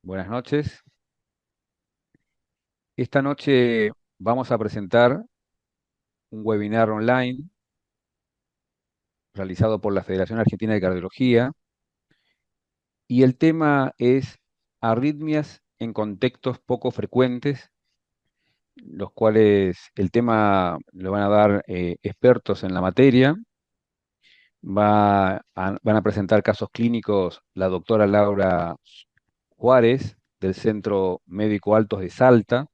Buenas noches. Esta noche vamos a presentar un webinar online realizado por la Federación Argentina de Cardiología y el tema es arritmias en contextos poco frecuentes, los cuales el tema lo van a dar expertos en la materia. Van a presentar casos clínicos la doctora Laura Juárez del Centro Médico Altos de Salta.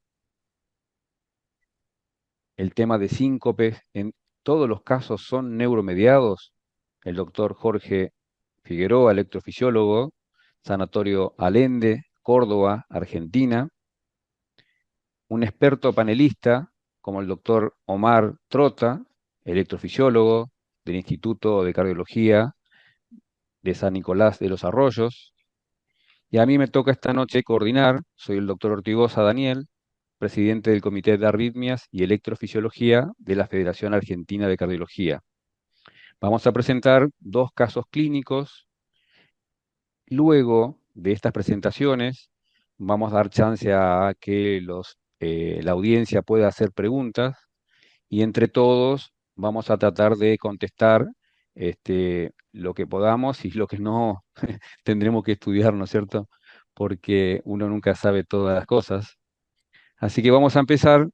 El tema de síncope, en todos los casos son neuromediados. El doctor Jorge Figueroa, electrofisiólogo, Sanatorio Alende, Córdoba, Argentina. Un experto panelista como el doctor Omar Trota, electrofisiólogo del Instituto de Cardiología de San Nicolás de los Arroyos. Y a mí me toca esta noche coordinar, soy el doctor Ortigosa Daniel, presidente del Comité de Arritmias y Electrofisiología de la Federación Argentina de Cardiología. Vamos a presentar dos casos clínicos. Luego de estas presentaciones, vamos a dar chance a que la audiencia pueda hacer preguntas y entre todos vamos a tratar de contestar lo que podamos y lo que no tendremos que estudiar, ¿no es cierto? Porque uno nunca sabe todas las cosas. Así que vamos a empezar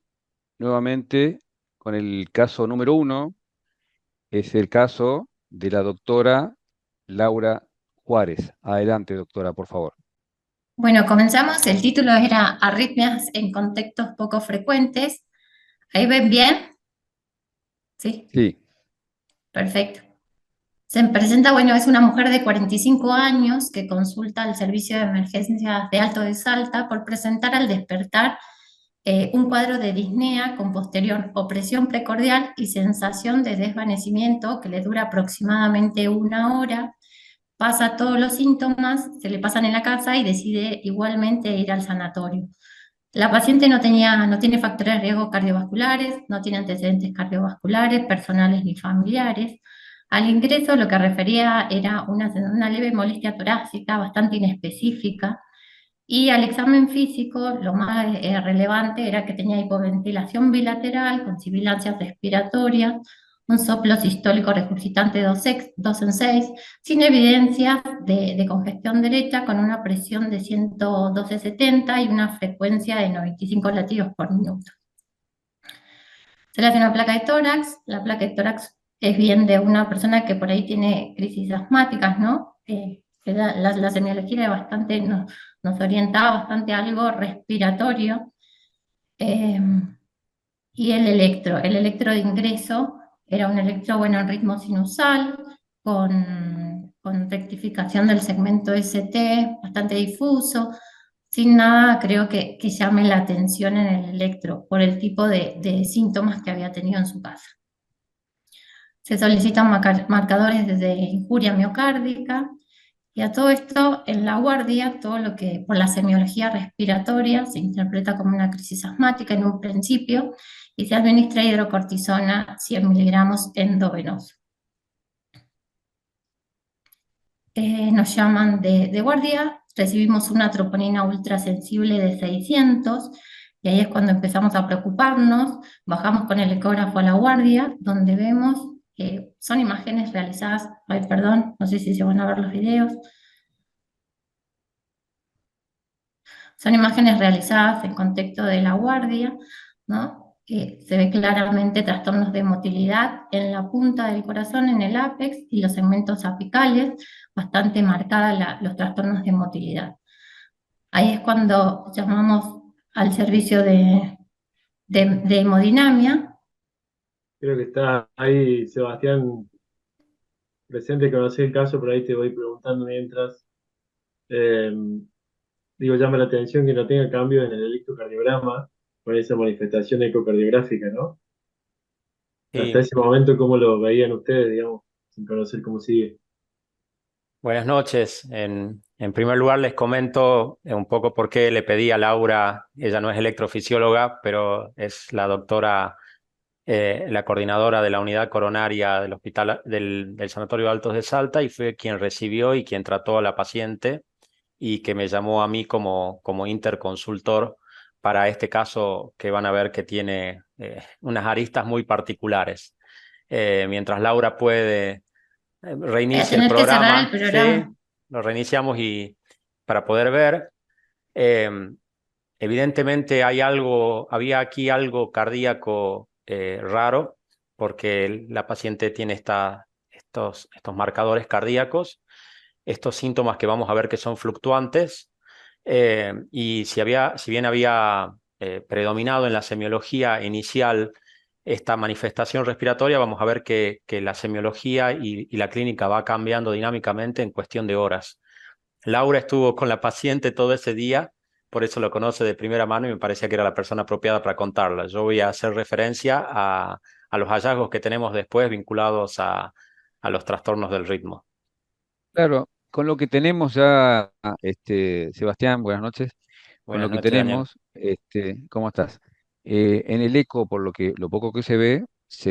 nuevamente con el caso número 1. Es el caso de la doctora Laura Juárez. Adelante, doctora, por favor. Bueno, comenzamos. El título era Arritmias en contextos poco frecuentes. ¿Ahí ven bien? Sí, Sí, perfecto. Se presenta, bueno, es una mujer de 45 años que consulta al servicio de emergencias de Alto de Salta por presentar al despertar un cuadro de disnea con posterior opresión precordial y sensación de desvanecimiento que le dura aproximadamente una hora. Pasa todos los síntomas, se le pasan en la casa y decide igualmente ir al sanatorio. La paciente no tiene factores de riesgo cardiovasculares, no tiene antecedentes cardiovasculares, personales ni familiares. Al ingreso lo que refería era una leve molestia torácica bastante inespecífica y al examen físico lo más relevante era que tenía hipoventilación bilateral con sibilancias respiratorias, un soplo sistólico regurgitante 2 en 6, sin evidencias de congestión derecha, con una presión de 112/70 y una frecuencia de 95 latidos por minuto. Se le hace una placa de tórax. La placa de tórax es bien de una persona que por ahí tiene crisis asmáticas, ¿no? La semiología nos orientaba bastante a algo respiratorio. Eh, y el electro de ingreso era un electro, bueno, en ritmo sinusal, con rectificación del segmento ST, bastante difuso, sin nada creo que llame la atención en el electro por el tipo de síntomas que había tenido en su casa. Se solicitan marcadores de injuria miocárdica y a todo esto en la guardia, todo lo que por la semiología respiratoria se interpreta como una crisis asmática en un principio y se administra hidrocortisona 100 miligramos endovenoso. Nos llaman de guardia, recibimos una troponina ultrasensible de 600 y ahí es cuando empezamos a preocuparnos, bajamos con el ecógrafo a la guardia, donde vemos que son imágenes realizadas, ay, perdón, no sé si se van a ver los videos, son imágenes realizadas en contexto de la guardia, ¿no? Se ve claramente trastornos de motilidad en la punta del corazón, en el ápex y los segmentos apicales, bastante marcadas los trastornos de motilidad. Ahí es cuando llamamos al servicio de hemodinamia. Creo que está ahí Sebastián presente, conocí el caso, por ahí te voy preguntando mientras. Eh, llama la atención que no tenga cambio en el electrocardiograma con esa manifestación ecocardiográfica, ¿no? Hasta Sí, ese momento, ¿cómo lo veían ustedes, digamos, sin conocer cómo sigue? buenas noches. En primer lugar, les comento un poco por qué le pedí a Laura. Ella no es electrofisióloga, pero es la doctora, la coordinadora de la unidad coronaria del hospital del Sanatorio de Altos de Salta y fue quien recibió y quien trató a la paciente. y que me llamó a mí como interconsultor para este caso que van a ver que tiene unas aristas muy particulares. Mientras Laura puede Voy a reinicia el tener que cerrar el programa, sí, programa. lo reiniciamos y para poder ver. Evidentemente había aquí algo cardíaco raro, porque la paciente tiene estos marcadores cardíacos, estos síntomas que vamos a ver que son fluctuantes, y si bien había predominado en la semiología inicial esta manifestación respiratoria, vamos a ver que la semiología y la clínica va cambiando dinámicamente en cuestión de horas. Laura estuvo con la paciente todo ese día, por eso lo conoce de primera mano y me parecía que era la persona apropiada para contarla. Yo voy a hacer referencia a los hallazgos que tenemos después vinculados a los trastornos del ritmo. Claro, con lo que tenemos ya, Sebastián, buenas noches. Con Buenas lo que noches, Daniel. tenemos, ¿cómo estás? En el eco, lo poco que se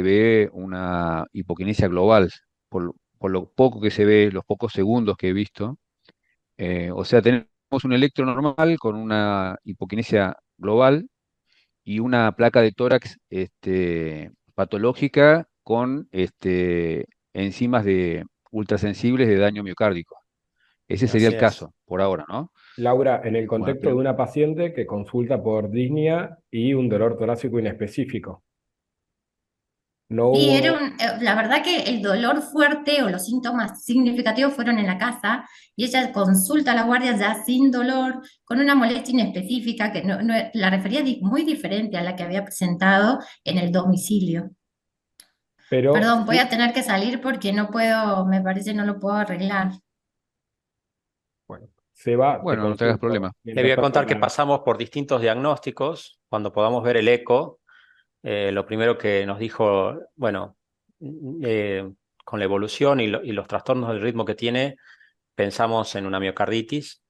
ve una hipoquinesia global. Por lo poco que se ve, los pocos segundos que he visto. O sea, tenemos un electro normal con una hipoquinesia global y una placa de tórax patológica con enzimas ultrasensibles de daño miocárdico. Ese sería Así el es. caso, por ahora, ¿no? Laura, en el Bueno, contexto de una paciente que consulta por disnea y un dolor torácico inespecífico. No Sí, hubo, la verdad que el dolor fuerte o los síntomas significativos fueron en la casa y ella consulta a la guardia ya sin dolor, con una molestia inespecífica que la refería muy diferente a la que había presentado en el domicilio. pero Perdón, voy a sí, tener que salir porque no puedo, me parece no lo puedo arreglar. bueno, se va, te bueno, no te hagas consulto. problema. Le voy Mientras a tanto, contar que pasamos por distintos diagnósticos. Cuando podamos ver el eco, lo primero que nos dijo, bueno, con la evolución y los trastornos del ritmo que tiene, pensamos en una miocarditis.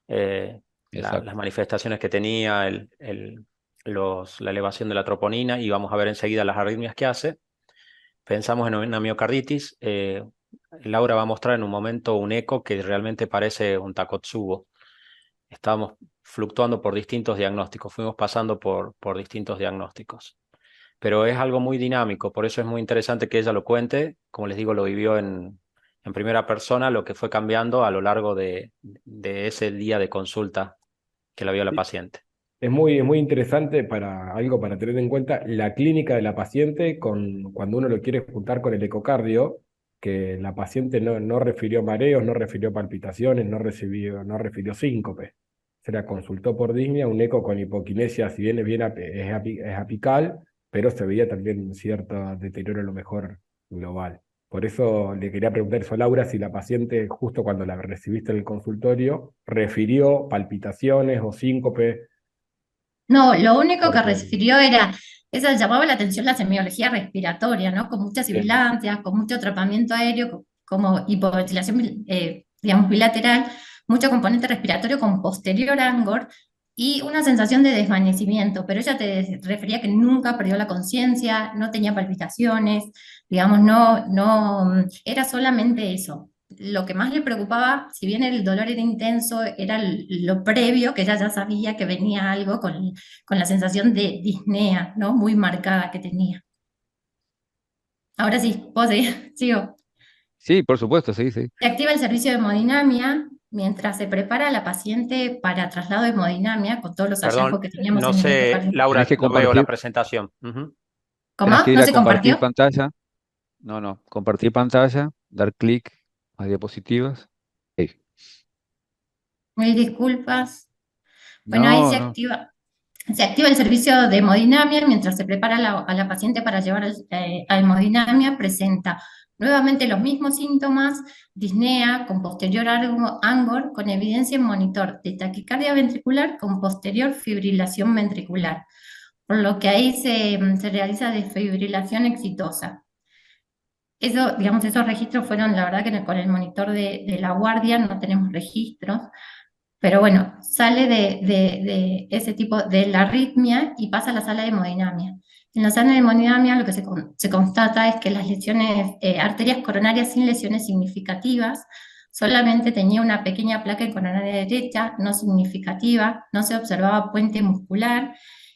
Las Exacto. manifestaciones que tenía, la elevación de la troponina, y vamos a ver enseguida las arritmias que hace. Pensamos en una miocarditis. Laura va a mostrar en un momento un eco que realmente parece un Takotsubo. Estábamos fluctuando por distintos diagnósticos, fuimos pasando por distintos diagnósticos. Pero es algo muy dinámico, por eso es muy interesante que ella lo cuente. Como les digo, lo vivió en primera persona, lo que fue cambiando a lo largo de ese día de consulta que la vio la paciente. es muy interesante para algo para tener en cuenta la clínica de la paciente cuando uno lo quiere juntar con el ecocardio, que la paciente no refirió mareos, no refirió palpitaciones, no refirió síncope. Se la consultó por disnea, un eco con hipoquinesia, si bien es apical, pero se veía también un cierto deterioro a lo mejor global. Por eso le quería preguntar eso a Laura, si la paciente, justo cuando la recibiste en el consultorio, refirió palpitaciones o síncope. No, lo único que Porque refirió era, esa llamaba la atención la semiología respiratoria, ¿no? Con muchas bien, sibilancias, con mucho atrapamiento aéreo, como hipoventilación, digamos, bilateral, mucho componente respiratorio con posterior angor y una sensación de desvanecimiento, pero ella te refería que nunca perdió la conciencia, no tenía palpitaciones, digamos, era solamente eso. Lo que más le preocupaba, si bien el dolor era intenso, era lo previo, que ella ya sabía que venía algo con la sensación de disnea, ¿no? Muy marcada que tenía. Ahora sí, puedo seguir, sigo. Sí, por supuesto, sí, sí. Se activa el servicio de hemodinamia mientras se prepara a la paciente para traslado de hemodinamia con todos los hallazgos Perdón, que teníamos no en el sé, ecocardio. Tenés Laura, que no veo la compartir, presentación. Ujú. ¿Cómo? tenés que ir ¿No a se compartir compartió? pantalla. No, compartir pantalla, dar clic a diapositivas. Sí. Mil disculpas. Bueno, ahí No, no. se activa el servicio de hemodinamia mientras se prepara a la paciente para llevar a hemodinamia, presenta nuevamente los mismos síntomas, disnea con posterior angor, con evidencia en monitor de taquicardia ventricular con posterior fibrilación ventricular, por lo que ahí se realiza desfibrilación exitosa. Eso, digamos, esos registros fueron, la verdad que con el monitor de la guardia no tenemos registros, pero bueno, sale de ese tipo de la arritmia y pasa a la sala de hemodinamia. En la sala de hemodinamia lo que se constata es que las lesiones, arterias coronarias sin lesiones significativas, solamente tenía una pequeña placa en coronaria derecha, no significativa, no se observaba puente muscular,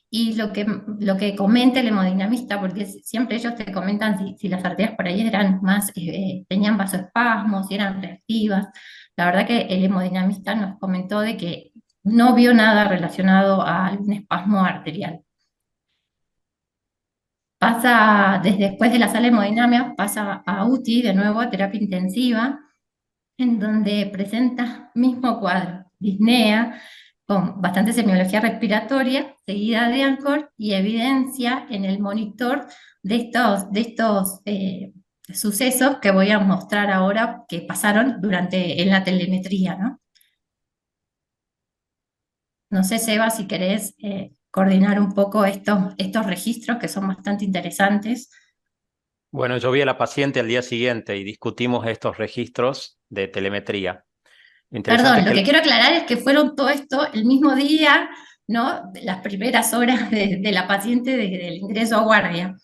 y lo que comenta el hemodinamista, porque siempre ellos te comentan si las arterias por ahí eran más, tenían vasoespasmos, si eran reactivas. La verdad que el hemodinamista nos comentó de que no vio nada relacionado a algún espasmo arterial. Pasa, desde después de la sala de hemodinamia, pasa a UTI, de nuevo a terapia intensiva, en donde presenta mismo cuadro, disnea, con bastante semiología respiratoria, seguida de ANCOR y evidencia en el monitor de estos sucesos que voy a mostrar ahora que pasaron en la telemetría, ¿no? No sé, Seba, si querés coordinar un poco estos registros que son bastante interesantes. Bueno, yo vi a la paciente al día siguiente y discutimos estos registros de telemetría. Perdón, lo que quiero aclarar es que fueron todo esto el mismo día, ¿no? Las primeras horas de la paciente del ingreso a guardia.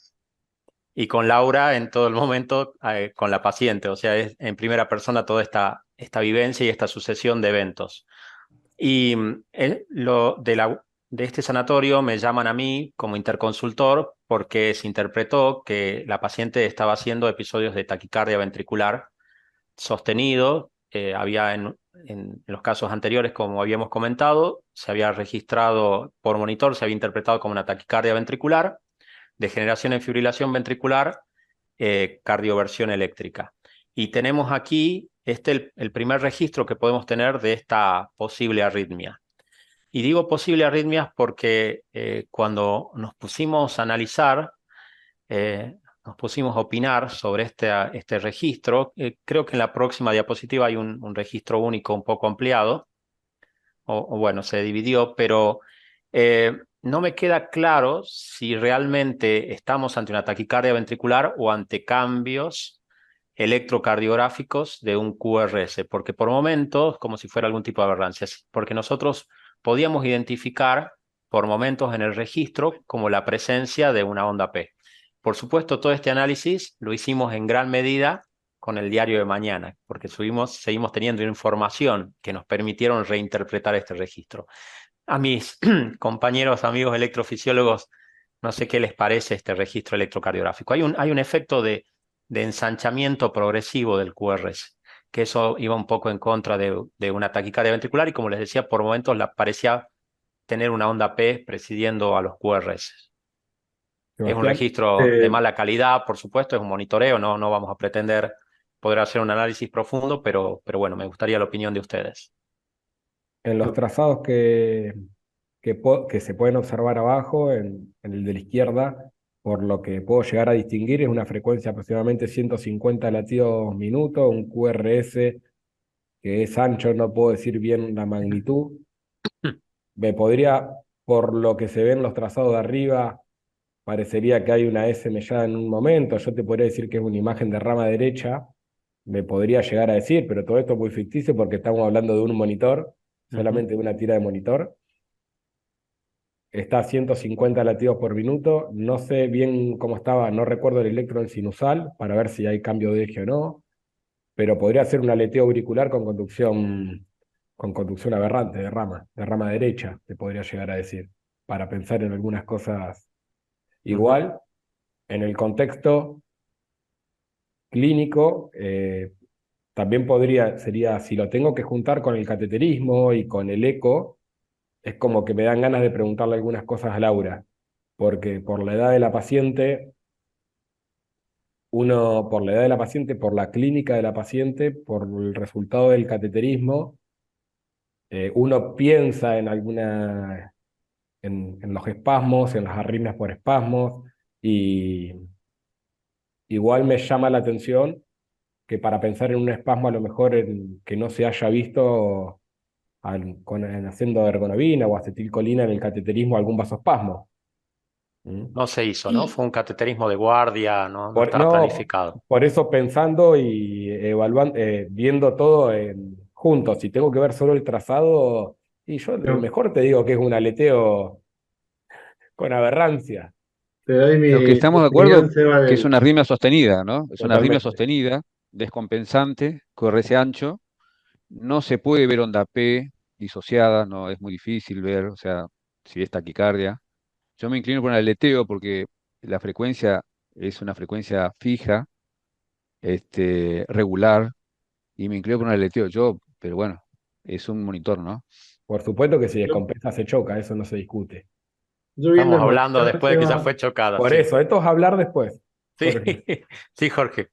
Y con Laura en todo el momento con la paciente, o sea, es en primera persona toda esta vivencia y esta sucesión de eventos. Y de este sanatorio me llaman a mí como interconsultor porque se interpretó que la paciente estaba haciendo episodios de taquicardia ventricular sostenido. Había en los casos anteriores, como habíamos comentado, se había registrado por monitor, se había interpretado como una taquicardia ventricular, degeneración en fibrilación ventricular, cardioversión eléctrica. Y tenemos aquí el primer registro que podemos tener de esta posible arritmia. Y digo posible arritmias porque cuando nos pusimos a analizar, nos pusimos a opinar sobre este registro, creo que en la próxima diapositiva hay un registro único un poco ampliado, o bueno, se dividió, pero no me queda claro si realmente estamos ante una taquicardia ventricular o ante cambios electrocardiográficos de un QRS, porque por momentos, como si fuera algún tipo de aberrancia, porque nosotros podíamos identificar por momentos en el registro como la presencia de una onda P. Por supuesto, todo este análisis lo hicimos en gran medida con el diario de mañana, porque seguimos teniendo información que nos permitieron reinterpretar este registro. A mis compañeros, amigos electrofisiólogos, no sé qué les parece este registro electrocardiográfico. Hay un efecto de ensanchamiento progresivo del QRS, que eso iba un poco en contra de una taquicardia ventricular y, como les decía, por momentos parecía tener una onda P presidiendo a los QRS. Es un registro de mala calidad, por supuesto, es un monitoreo, no vamos a pretender poder hacer un análisis profundo, pero bueno, me gustaría la opinión de ustedes. En los trazados que se pueden observar abajo, en el de la izquierda, por lo que puedo llegar a distinguir, es una frecuencia aproximadamente 150 latidos minuto, un QRS que es ancho, no puedo decir bien la magnitud. Me podría, por lo que se ve en los trazados de arriba, parecería que hay una S mellada en un momento. Yo te podría decir que es una imagen de rama derecha, me podría llegar a decir, pero todo esto es muy ficticio porque estamos hablando de un monitor, solamente de una tira de monitor. Está a 150 latidos por minuto. No sé bien cómo estaba, no recuerdo el electro sinusal para ver si hay cambio de eje o no, pero podría ser un aleteo auricular con conducción aberrante de rama derecha, te podría llegar a decir, para pensar en algunas cosas igual. En el contexto clínico, también sería, si lo tengo que juntar con el cateterismo y con el eco, es como que me dan ganas de preguntarle algunas cosas a Laura, porque por la edad de la paciente, por la clínica de la paciente, por el resultado del cateterismo, uno piensa en en los espasmos, en las arritmias por espasmos, y igual me llama la atención que para pensar en un espasmo a lo mejor que no se haya visto haciendo ergonovina o acetilcolina en el cateterismo algún vasoespasmo. No se hizo, ¿no? Fue un cateterismo de guardia, no estaba No, planificado. por eso pensando y evaluando, viendo todo juntos, si tengo que ver solo el trazado, y yo mejor te digo que es un aleteo con aberrancia. Te doy Lo que mi estamos de acuerdo opinión, Seba, que es una arritmia sostenida, ¿no? Es una arritmia Totalmente. sostenida, descompensante, QRS ancho, No se puede ver onda P disociada, no, es muy difícil ver, o sea, si es taquicardia. Yo me inclino por el aleteo porque la frecuencia es una frecuencia fija, regular, y me inclino por un aleteo yo, pero bueno, es un monitor, ¿no? Por supuesto que si Yo, descompensa se choca, eso no se discute. yo viendo Estamos el hablando monitor después de que ya tengo, fue chocada, Por sí. eso, esto es hablar después, Sí, Jorge. sí, Jorge.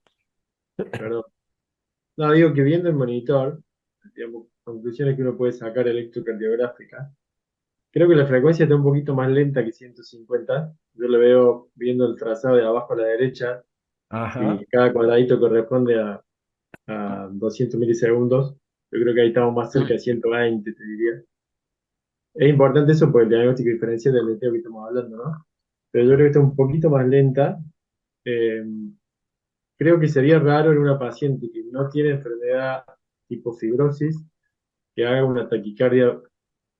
perdón, no, digo que viendo el monitor, digamos, conclusiones que uno puede sacar electrocardiográficas, creo que la frecuencia está un poquito más lenta que 150. Yo le veo viendo el trazado de abajo a la derecha Ajá. y cada cuadradito corresponde a 200 milisegundos. Yo creo que ahí estamos más cerca de 120, te diría. Es importante eso por el diagnóstico diferencial del neteo que estamos hablando, ¿no? Pero yo creo que está un poquito más lenta. Eh, Creo que sería raro en una paciente que no tiene enfermedad tipo fibrosis que haga una taquicardia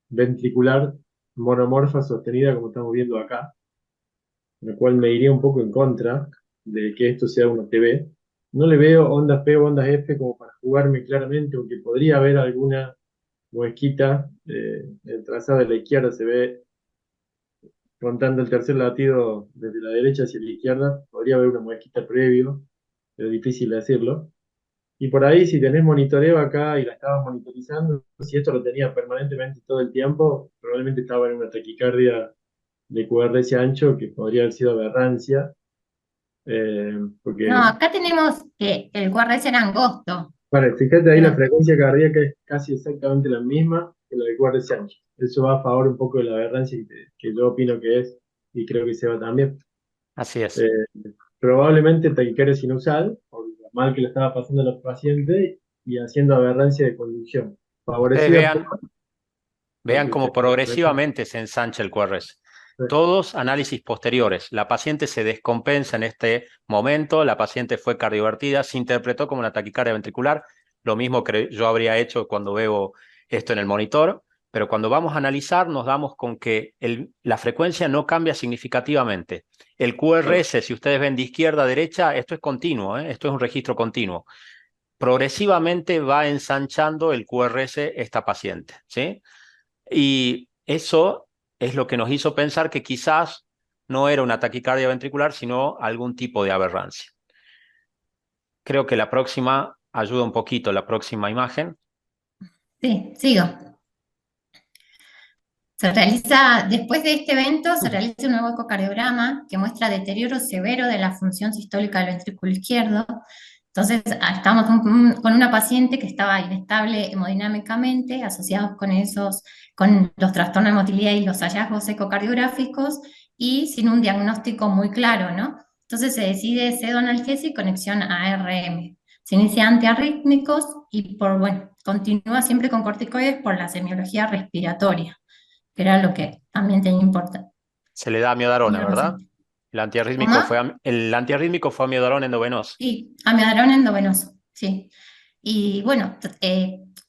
ventricular monomorfa sostenida como estamos viendo acá, lo cual me iría un poco en contra de que esto sea una TB. No le veo ondas P o ondas F como para jugarme claramente, aunque podría haber alguna muesquita. El trazado de la izquierda se ve contando el tercer latido desde la derecha hacia la izquierda, podría haber una muesquita previo, pero difícil decirlo. Y por ahí, si tenés monitoreo acá y la estabas monitorizando, si esto lo tenía permanentemente todo el tiempo, probablemente estaba en una taquicardia de QRS ancho que podría haber sido aberrancia, No, porque, acá tenemos que el QRS era angosto, bueno, fíjate ahí la pero frecuencia cardíaca es casi exactamente la misma que la de QRS ancho. Eso va a favor un poco de la aberrancia que yo opino que es, y creo que se va también. Así es. Eh, Probablemente taquicardia sinusal, por lo mal que le estaba pasando a los pacientes y haciendo aberrancia de conducción, Ustedes favorecida vean, vean porque cómo progresivamente se ensancha el QRS. Todos análisis posteriores. La paciente se descompensa en este momento, la paciente fue cardiovertida, se interpretó como una taquicardia ventricular, lo mismo que yo habría hecho cuando veo esto en el monitor, pero cuando vamos a analizar nos damos con que la frecuencia no cambia significativamente. El QRS, si ustedes ven de izquierda a derecha, esto es continuo, esto es un registro continuo. Progresivamente va ensanchando el QRS esta paciente, ¿sí? Y eso es lo que nos hizo pensar que quizás no era una taquicardia ventricular, sino algún tipo de aberrancia. Creo que la próxima ayuda un poquito, la próxima imagen. sí, sigo. Después de este evento, se realiza un nuevo ecocardiograma que muestra deterioro severo de la función sistólica del ventrículo izquierdo. Entonces, estamos con una paciente que estaba inestable hemodinámicamente, asociados con los trastornos de motilidad y los hallazgos ecocardiográficos, y sin un diagnóstico muy claro, ¿no? Entonces se decide pseudoanalgesia y conexión a ARM. Se inicia antiarrítmicos y continúa siempre con corticoides por la semiología respiratoria, que era lo que también tenía importancia. Se le da amiodarona, ¿verdad? ¿Cómo? El antiarrítmico fue amiodarona endovenosa. Sí, amiodarona endovenoso, sí. Y bueno,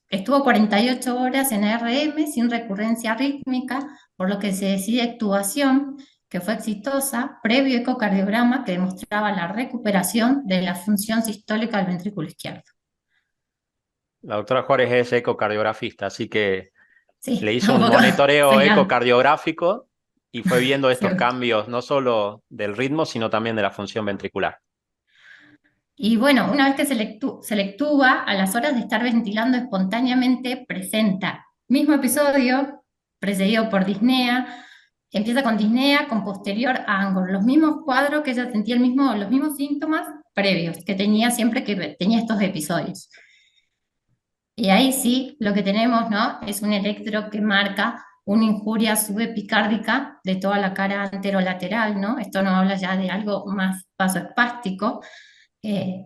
estuvo 48 horas en ARM sin recurrencia arrítmica, por lo que se decide actuación, que fue exitosa, previo ecocardiograma que demostraba la recuperación de la función sistólica del ventrículo izquierdo. La doctora Juárez es ecocardiografista, así que le Sí, hizo un un poco, monitoreo soy la... ecocardiográfico y fue viendo estos Cierto. cambios no solo del ritmo, sino también de la función ventricular. Y bueno, una vez que se le extuba, a las horas de estar ventilando espontáneamente, presenta mismo episodio, precedido por disnea, empieza con disnea, con posterior a angor, los mismos cuadros que ella sentía los mismos síntomas previos que tenía siempre que tenía estos episodios. Y ahí sí, lo que tenemos, ¿no? Es un electro que marca una injuria subepicárdica de toda la cara anterolateral, ¿no? Esto nos habla ya de algo más vasoespástico, eh,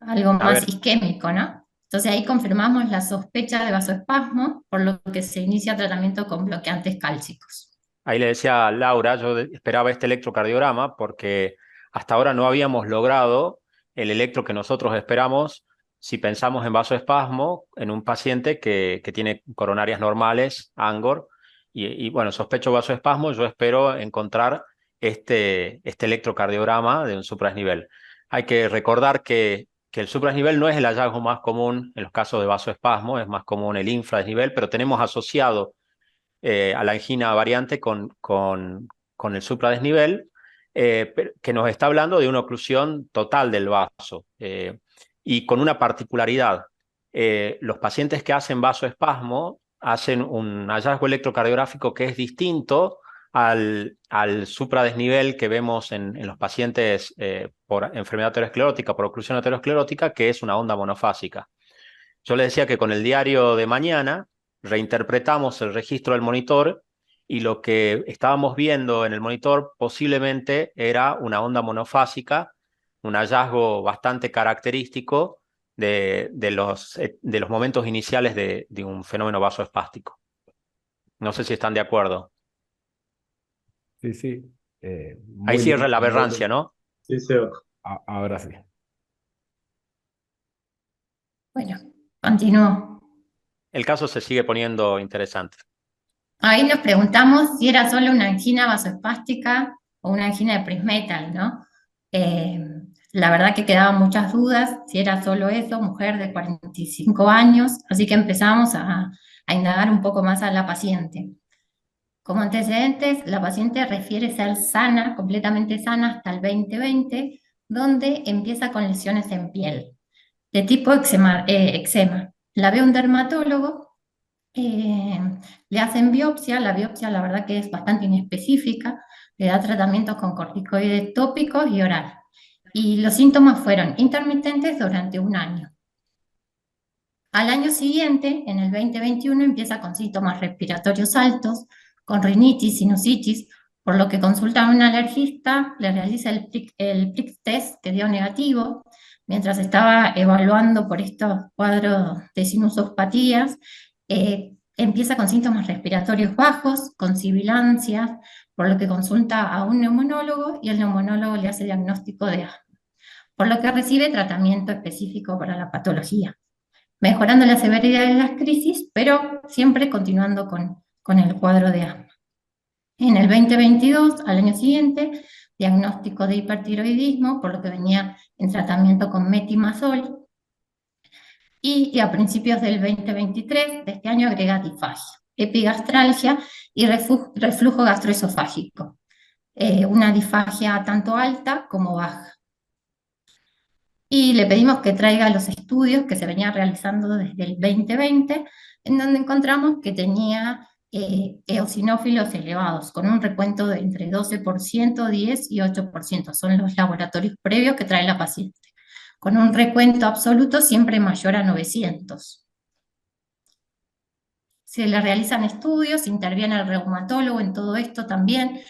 algo A más ver, isquémico, ¿no? Entonces ahí confirmamos la sospecha de vasoespasmo, por lo que se inicia tratamiento con bloqueantes cálcicos. ahí le decía a Laura, yo esperaba este electrocardiograma porque hasta ahora no habíamos logrado el electro que nosotros esperamos si pensamos en vasoespasmo en un paciente que tiene coronarias normales, Angor, y bueno, sospecho vasoespasmo, yo espero encontrar este electrocardiograma de un suprasnivel. Hay que recordar que que el supradesnivel no es el hallazgo más común en los casos de vasoespasmo, es más común el infradesnivel, pero tenemos asociado a la angina variante con el supradesnivel, que nos está hablando de una oclusión total del vaso, y con una particularidad. Los pacientes que hacen vasoespasmo hacen un hallazgo electrocardiográfico que es distinto al supradesnivel que vemos en los pacientes por enfermedad aterosclerótica, por oclusión aterosclerótica, que es una onda monofásica. Yo les decía que con el diario de mañana reinterpretamos el registro del monitor y lo que estábamos viendo en el monitor posiblemente era una onda monofásica, un hallazgo bastante característico de los momentos iniciales de un fenómeno vasoespástico. No sé si están de acuerdo. Sí, sí. Ahí Muy cierra la lindo. aberrancia, ¿no? Sí, Seba. Ahora sí. Bueno, continúo. El caso se sigue poniendo interesante. Ahí nos preguntamos si era solo una angina vasoespástica o una angina de Prinzmetal, ¿no? La verdad que quedaban muchas dudas si era solo eso, mujer de 45 años, así que empezamos a indagar un poco más a la paciente. Como antecedentes, la paciente refiere ser sana, completamente sana hasta el 2020, donde empieza con lesiones en piel, de tipo eczema. La ve un dermatólogo, le hacen biopsia, la biopsia la verdad que es bastante inespecífica, le da tratamientos con corticoides tópicos y oral. Y los síntomas fueron intermitentes durante un año. Al año siguiente, en el 2021, empieza con síntomas respiratorios altos, con rinitis, sinusitis, por lo que consulta a un alergista, le realiza el prick test que dio negativo, mientras estaba evaluando por estos cuadros de sinusospatías, empieza con síntomas respiratorios bajos, con sibilancias, por lo que consulta a un neumonólogo y el neumonólogo le hace diagnóstico de asma, por lo que recibe tratamiento específico para la patología, mejorando la severidad de las crisis, pero siempre continuando con el cuadro de asma. En el 2022, al año siguiente, diagnóstico de hipertiroidismo, por lo que venía en tratamiento con metimazol, y a principios del 2023, de este año, agrega difagia, epigastralgia y reflujo gastroesofágico, una difagia tanto alta como baja. Y le pedimos que traiga los estudios que se venían realizando desde el 2020, en donde encontramos que tenía eosinófilos elevados, con un recuento de entre 12%, 10 y 8%. Son los laboratorios previos que trae la paciente, con un recuento absoluto siempre mayor a 900. Se le realizan estudios, interviene el reumatólogo en todo esto también.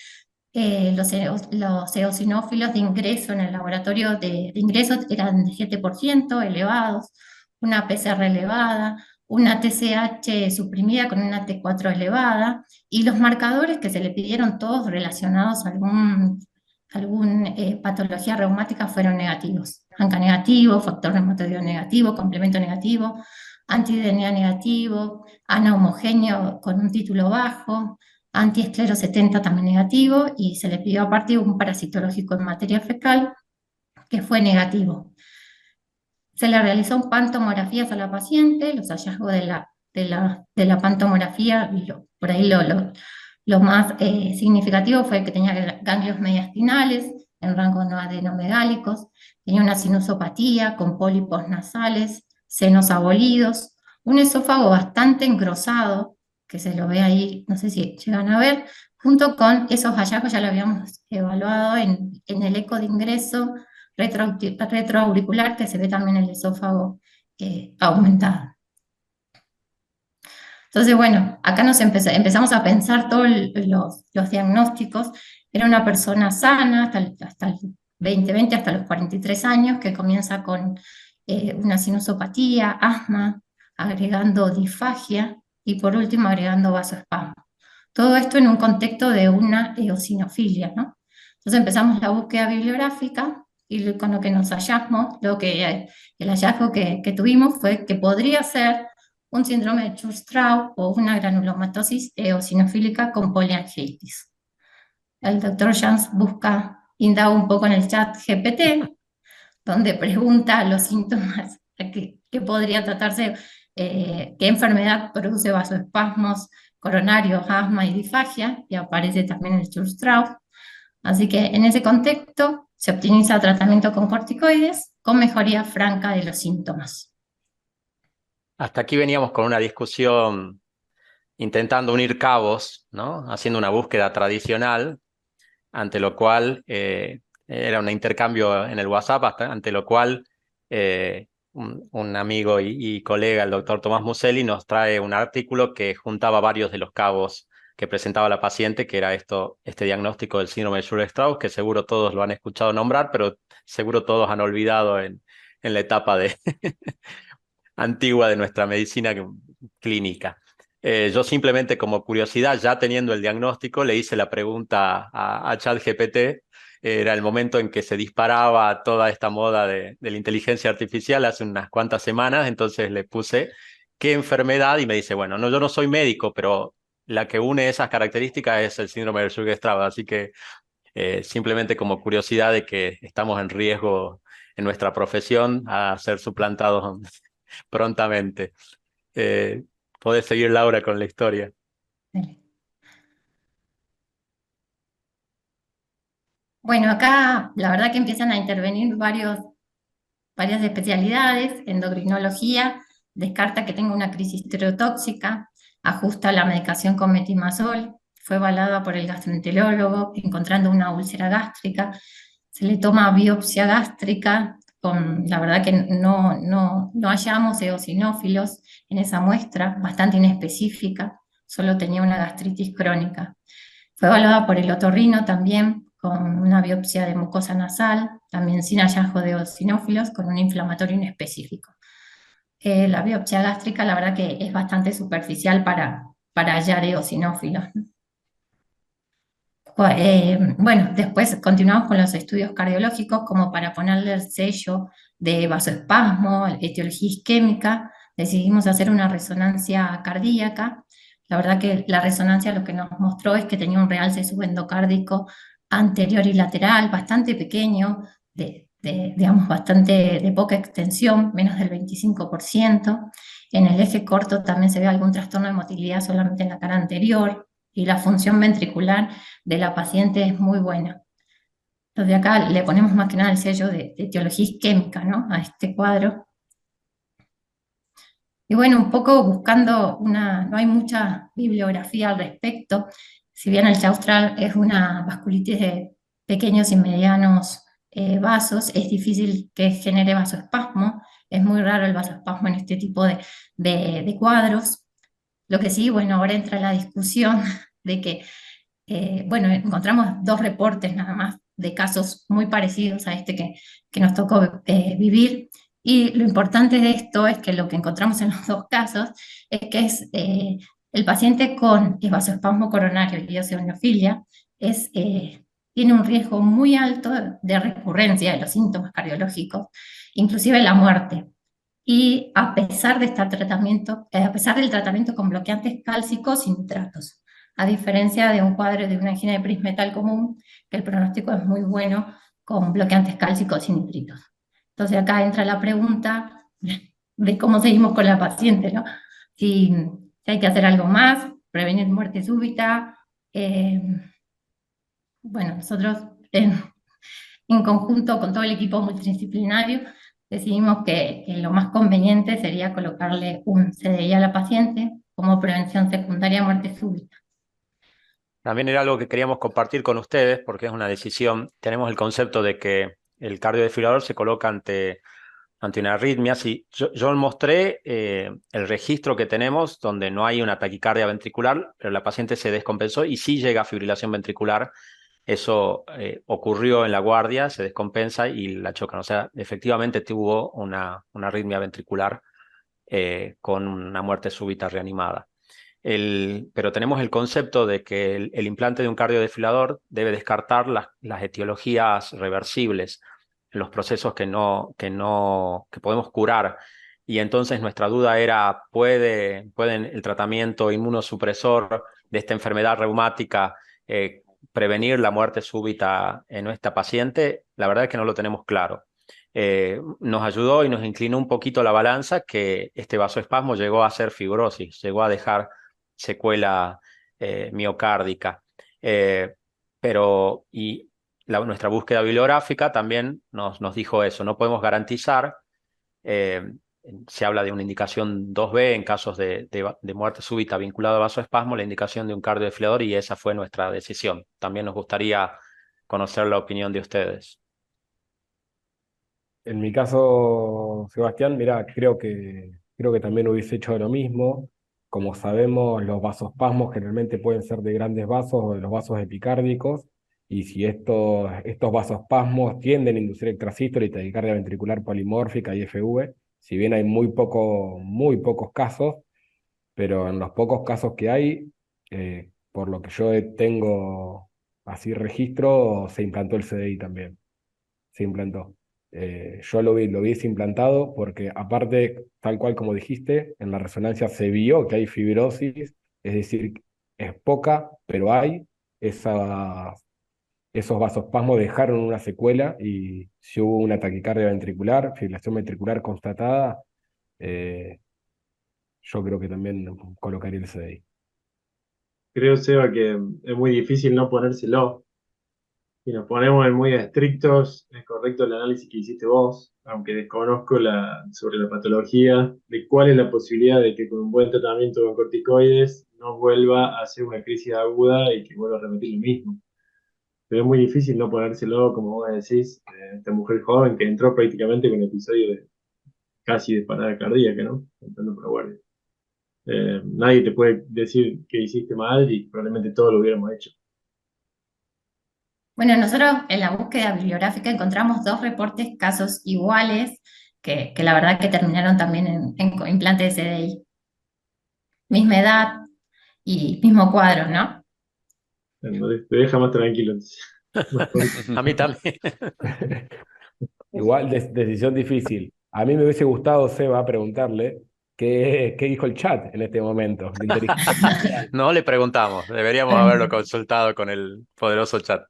Los eosinófilos de ingreso en el laboratorio de ingreso eran de 7% elevados, una PCR elevada, una TSH suprimida con una T4 elevada, y los marcadores que se le pidieron todos relacionados a alguna patología reumática fueron negativos. ANCA negativo, factor reumatoideo negativo, complemento negativo, antidenea negativo, ANA homogéneo con un título bajo, antiesclero 70 también negativo, y se le pidió aparte un parasitológico en materia fecal, que fue negativo. Se le realizó pantomografías a la paciente, los hallazgos de la pantomografía, y por ahí lo más significativo fue que tenía ganglios mediastinales en rango no adenomegálicos, tenía una sinusopatía con pólipos nasales, senos abolidos, un esófago bastante engrosado, que se lo ve ahí, no sé si llegan a ver, junto con esos hallazgos ya lo habíamos evaluado en el eco de ingreso retroauricular, que se ve también el esófago aumentado. Entonces, bueno, acá empezamos a pensar todos los diagnósticos. Era una persona sana hasta el 2020, hasta los 43 años, que comienza con una sinusopatía, asma, agregando difagia y por último agregando vasoespasmo. Todo esto en un contexto de una eosinofilia, ¿no? Entonces empezamos la búsqueda bibliográfica y con lo que nos hallamos, el hallazgo que tuvimos fue que podría ser un síndrome de Church-Strauss o una granulomatosis eosinofílica con poliangiitis. El doctor Jans indaga un poco en el chat GPT, donde pregunta los síntomas que podría tratarse, qué enfermedad produce vasoespasmos coronarios, asma y disfagia, y aparece también el Church-Strauss. Así que en ese contexto se optimiza tratamiento con corticoides con mejoría franca de los síntomas. Hasta aquí veníamos con una discusión intentando unir cabos, ¿no? Haciendo una búsqueda tradicional, ante lo cual era un intercambio en el WhatsApp, ante lo cual un amigo y colega, el doctor Tomás Muselli, nos trae un artículo que juntaba varios de los cabos que presentaba la paciente, que era este diagnóstico del síndrome de Church-Strauss, que seguro todos lo han escuchado nombrar, pero seguro todos han olvidado en la etapa antigua de nuestra medicina clínica. Yo simplemente, como curiosidad, ya teniendo el diagnóstico, le hice la pregunta a ChatGPT. Era el momento en que se disparaba toda esta moda de la inteligencia artificial hace unas cuantas semanas, entonces le puse qué enfermedad y me dice, bueno, no, yo no soy médico, pero la que une esas características es el síndrome de Church-Strauss, así que simplemente como curiosidad de que estamos en riesgo en nuestra profesión a ser suplantados prontamente. Podés seguir, Laura, con la historia. Bueno, acá la verdad que empiezan a intervenir varias especialidades. Endocrinología descarta que tenga una crisis tirotóxica, ajusta la medicación con metimazol, fue evaluada por el gastroenterólogo encontrando una úlcera gástrica, se le toma biopsia gástrica, la verdad que no hallamos eosinófilos en esa muestra, bastante inespecífica, solo tenía una gastritis crónica. Fue evaluada por el otorrino también, con una biopsia de mucosa nasal, también sin hallazgo de eosinófilos, con un inflamatorio inespecífico. La biopsia gástrica, la verdad que es bastante superficial para hallar eosinófilos. Bueno, después continuamos con los estudios cardiológicos como para ponerle el sello de vasoespasmo, etiología isquémica. Decidimos hacer una resonancia cardíaca. La verdad que la resonancia lo que nos mostró es que tenía un realce subendocárdico anterior y lateral, bastante pequeño, digamos, bastante de poca extensión, menos del 25%. En el eje corto también se ve algún trastorno de motilidad solamente en la cara anterior, y la función ventricular de la paciente es muy buena. Entonces acá le ponemos más que nada el sello de etiología isquémica, ¿no?, a este cuadro. Y bueno, un poco buscando no hay mucha bibliografía al respecto. Si bien el Church-Strauss es una vasculitis de pequeños y medianos vasos, es difícil que genere vasoespasmo, es muy raro el vasoespasmo en este tipo de cuadros. Lo que sí, bueno, ahora entra la discusión de que, bueno, encontramos 2 reportes nada más de casos muy parecidos a este que nos tocó vivir. Y lo importante de esto es que lo que encontramos en los 2 casos es que el paciente con vasoespasmo coronario y eosinofilia tiene un riesgo muy alto de recurrencia de los síntomas cardiológicos, inclusive la muerte. Y a pesar del tratamiento con bloqueantes cálcicos y nitratos, a diferencia de un cuadro de una angina de prismetal común, que el pronóstico es muy bueno con bloqueantes cálcicos y nitritos. Entonces acá entra la pregunta de cómo seguimos con la paciente, ¿no? Si hay que hacer algo más, prevenir muerte súbita. Bueno, nosotros en conjunto con todo el equipo multidisciplinario decidimos que lo más conveniente sería colocarle un CDI a la paciente como prevención secundaria a muerte súbita. También era algo que queríamos compartir con ustedes porque es una decisión. Tenemos el concepto de que el cardiodesfibrilador se coloca ante una arritmia. Sí, yo mostré el registro que tenemos donde no hay una taquicardia ventricular, pero la paciente se descompensó y sí llega a fibrilación ventricular. Eso ocurrió en la guardia, se descompensa y la chocan. O sea, efectivamente tuvo una arritmia ventricular con una muerte súbita reanimada. Pero tenemos el concepto de que el implante de un cardiodesfibrilador debe descartar las etiologías reversibles, los procesos que podemos curar. Y entonces nuestra duda era, ¿pueden el tratamiento inmunosupresor de esta enfermedad reumática prevenir la muerte súbita en esta paciente? La verdad es que no lo tenemos claro. nos ayudó y nos inclinó un poquito la balanza que este vasoespasmo llegó a ser fibrosis, llegó a dejar secuela miocárdica. Nuestra búsqueda bibliográfica también nos dijo eso, no podemos garantizar. Se habla de una indicación 2B en casos de muerte súbita vinculada a vasoespasmo, la indicación de un cardiodesfibrilador, y esa fue nuestra decisión. También nos gustaría conocer la opinión de ustedes. En mi caso, Sebastián, mira, creo que también hubiese hecho lo mismo. Como sabemos, los vasospasmos generalmente pueden ser de grandes vasos o de los vasos epicárdicos, y si estos vasospasmos tienden a inducir extrasístole y taquicardia ventricular polimórfica y FV, si bien hay muy pocos casos, pero en los pocos casos que hay, por lo que yo tengo así registro, se implantó el CDI también, se implantó. Yo lo vi implantado porque aparte, tal cual como dijiste, en la resonancia se vio que hay fibrosis, es decir, es poca, pero hay. Esos vasospasmos dejaron una secuela y si hubo una taquicardia ventricular, fibrilación ventricular constatada, eh, yo creo que también colocaría el CDI. Creo, Seba, que es muy difícil no ponérselo. Si nos ponemos en muy estrictos, es correcto el análisis que hiciste vos, aunque desconozco sobre la patología, de cuál es la posibilidad de que con un buen tratamiento con corticoides no vuelva a hacer una crisis aguda y que vuelva a repetir lo mismo. Pero es muy difícil no ponérselo, como vos decís, esta mujer joven que entró prácticamente con episodio casi de parada cardíaca, ¿no? Entrando por la guardia. Nadie te puede decir que hiciste mal y probablemente todos lo hubiéramos hecho. Bueno, nosotros en la búsqueda bibliográfica encontramos 2 reportes casos iguales que la verdad que terminaron también en implante de CDI. Misma edad y mismo cuadro, ¿no? Te deja más tranquilo. A mí también. Igual, decisión difícil. A mí me hubiese gustado, Seba, preguntarle qué dijo el chat en este momento de inteligencia artificial. No le preguntamos, deberíamos haberlo consultado con el poderoso chat.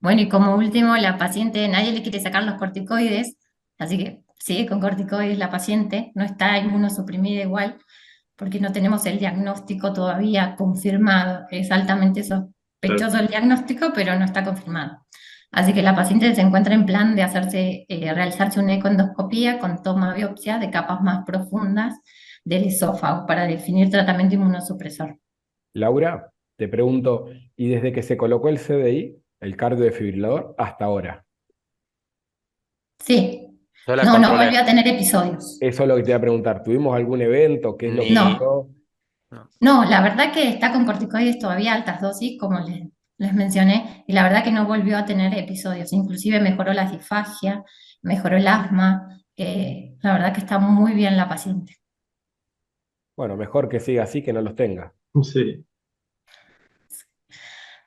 Bueno, y como último, la paciente, nadie le quiere sacar los corticoides, así que sigue con corticoides la paciente, no está inmunosuprimida igual, porque no tenemos el diagnóstico todavía confirmado. Es altamente sospechoso el diagnóstico, pero no está confirmado. Así que la paciente se encuentra en plan de realizarse una ecoendoscopía con toma biopsia de capas más profundas del esófago para definir tratamiento inmunosupresor. Laura, te pregunto, ¿y desde que se colocó el CDI, el cardiodefibrilador, hasta ahora? Sí, Yo la no controlé. volvió a tener episodios. Eso es lo que te iba a preguntar. ¿Tuvimos algún evento? ¿Qué es lo que No. pasó? No, la verdad que está con corticoides todavía a altas dosis, como les mencioné, y la verdad que no volvió a tener episodios. Inclusive mejoró la disfagia, mejoró el asma. La verdad que está muy bien la paciente. Bueno, mejor que siga así que no los tenga. Sí.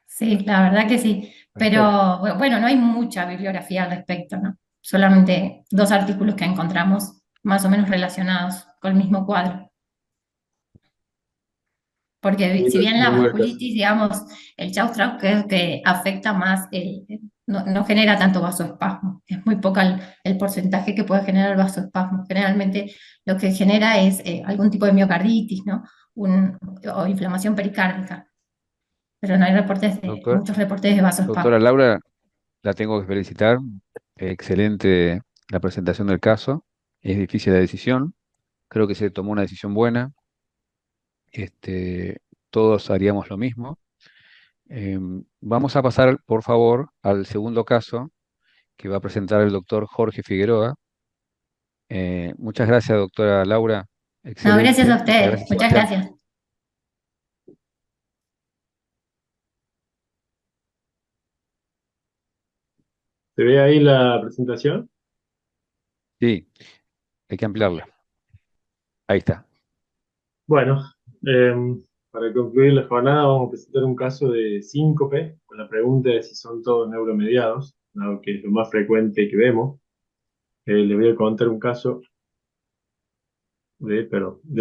Sí, la verdad que sí. Perfecto. Pero bueno, no hay mucha bibliografía al respecto, ¿no? Solamente 2 artículos que encontramos más o menos relacionados con el mismo cuadro. Porque si bien la Muy buen caso. vasculitis, digamos, el Chaustrauch que afecta más, no genera tanto vasoespasmo. Es muy poca el porcentaje que puede generar el vasoespasmo. Generalmente lo que genera es algún tipo de miocarditis, ¿no? O inflamación pericárdica. Pero no hay muchos reportes de vasoespasmo. Doctora Laura, la tengo que felicitar. Excelente la presentación del caso. Es difícil la decisión. Creo que se tomó una decisión buena. Todos haríamos lo mismo. Vamos a pasar, por favor, al segundo caso que va a presentar el doctor Jorge Figueroa. Muchas gracias, doctora Laura. No, gracias a Excelente. Muchas ustedes. gracias, Muchas Sebastián. gracias. ¿Se ve ahí la presentación? Sí, hay que ampliarla. Ahí está. Bueno, para concluir la jornada vamos a presentar un caso de síncope, con la pregunta de si son todos neuromediados, dado que es lo más frecuente que vemos. Les voy a contar un caso de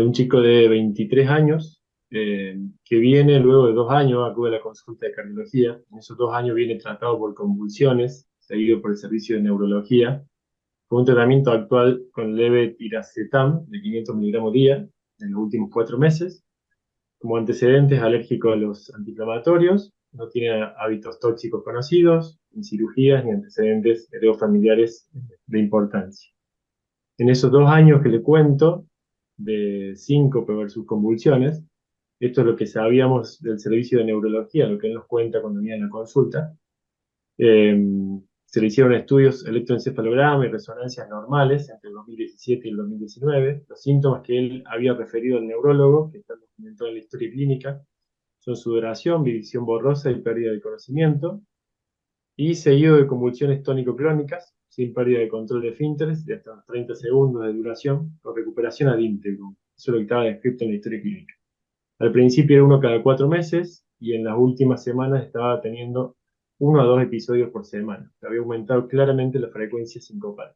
un chico de 23 años que viene luego de 2 años, acude a la consulta de cardiología. En esos 2 años viene tratado por convulsiones, seguido por el servicio de neurología, con un tratamiento actual con leve tiracetam de 500 miligramos día en los últimos 4 meses. Como antecedentes alérgico a los antiinflamatorios, no tiene hábitos tóxicos conocidos, ni cirugías, ni antecedentes heredofamiliares de importancia. En esos 2 años que le cuento, de síncope versus convulsiones, esto es lo que sabíamos del servicio de neurología, lo que él nos cuenta cuando venía en la consulta. Se le hicieron estudios electroencefalograma y resonancias normales entre el 2017 y el 2019. Los síntomas que él había referido al neurólogo, que están documentados en la historia clínica, son sudoración, visión borrosa y pérdida de conocimiento, y seguido de convulsiones tónico-clónicas, sin pérdida de control de esfínteres, de hasta 30 segundos de duración, con recuperación ad íntegrum. Eso es lo que estaba descrito en la historia clínica. Al principio era uno cada 4 meses, y en las últimas semanas estaba teniendo 1 a 2 episodios por semana. Había aumentado claramente la frecuencia sincopal.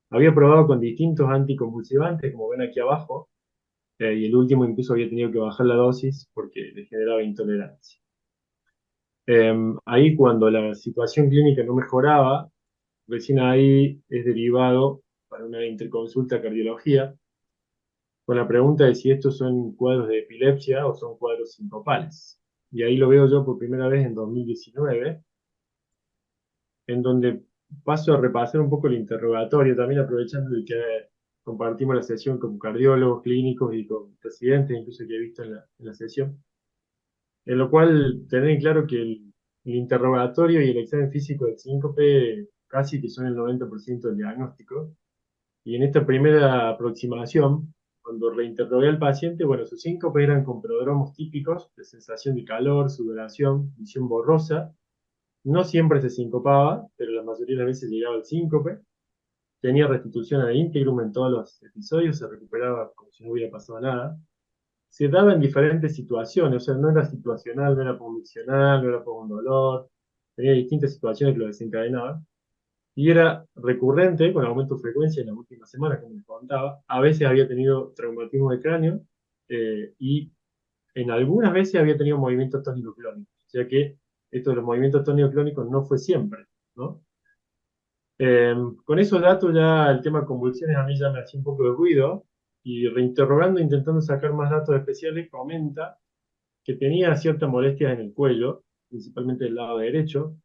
Había probado con distintos anticonvulsivantes, como ven aquí abajo, y el último incluso había tenido que bajar la dosis porque le generaba intolerancia. Ahí cuando la situación clínica no mejoraba, recién ahí es derivado para una interconsulta a cardiología, con la pregunta de si estos son cuadros de epilepsia o son cuadros sincopales. Y ahí lo veo yo por primera vez en 2019, en donde paso a repasar un poco el interrogatorio, también aprovechando de que compartimos la sesión con cardiólogos clínicos y con residentes, incluso que he visto en la sesión, en lo cual tener claro que el interrogatorio y el examen físico del síncope casi que son el 90% del diagnóstico. Y en esta primera aproximación, cuando reinterrogué al paciente, bueno, sus síncopes eran con prodromos típicos de sensación de calor, sudoración, visión borrosa. No siempre se sincopaba, pero la mayoría de las veces llegaba al síncope. Tenía restitución ad íntegrum en todos los episodios, se recuperaba como si no hubiera pasado nada. Se daba en diferentes situaciones, o sea, no era situacional, no era conviccional, no era por un dolor. Tenía distintas situaciones que lo desencadenaban. Y era recurrente, con aumento de frecuencia en las últimas semanas, como les contaba. A veces había tenido traumatismo de cráneo y en algunas veces había tenido movimientos tónico-clónicos. O sea que esto de los movimientos tónico-clónicos no fue siempre, ¿no? Con esos datos ya el tema convulsiones a mí ya me hacía un poco de ruido, y reinterrogando, intentando sacar más datos especiales, comenta que tenía ciertas molestias en el cuello, principalmente del lado derecho,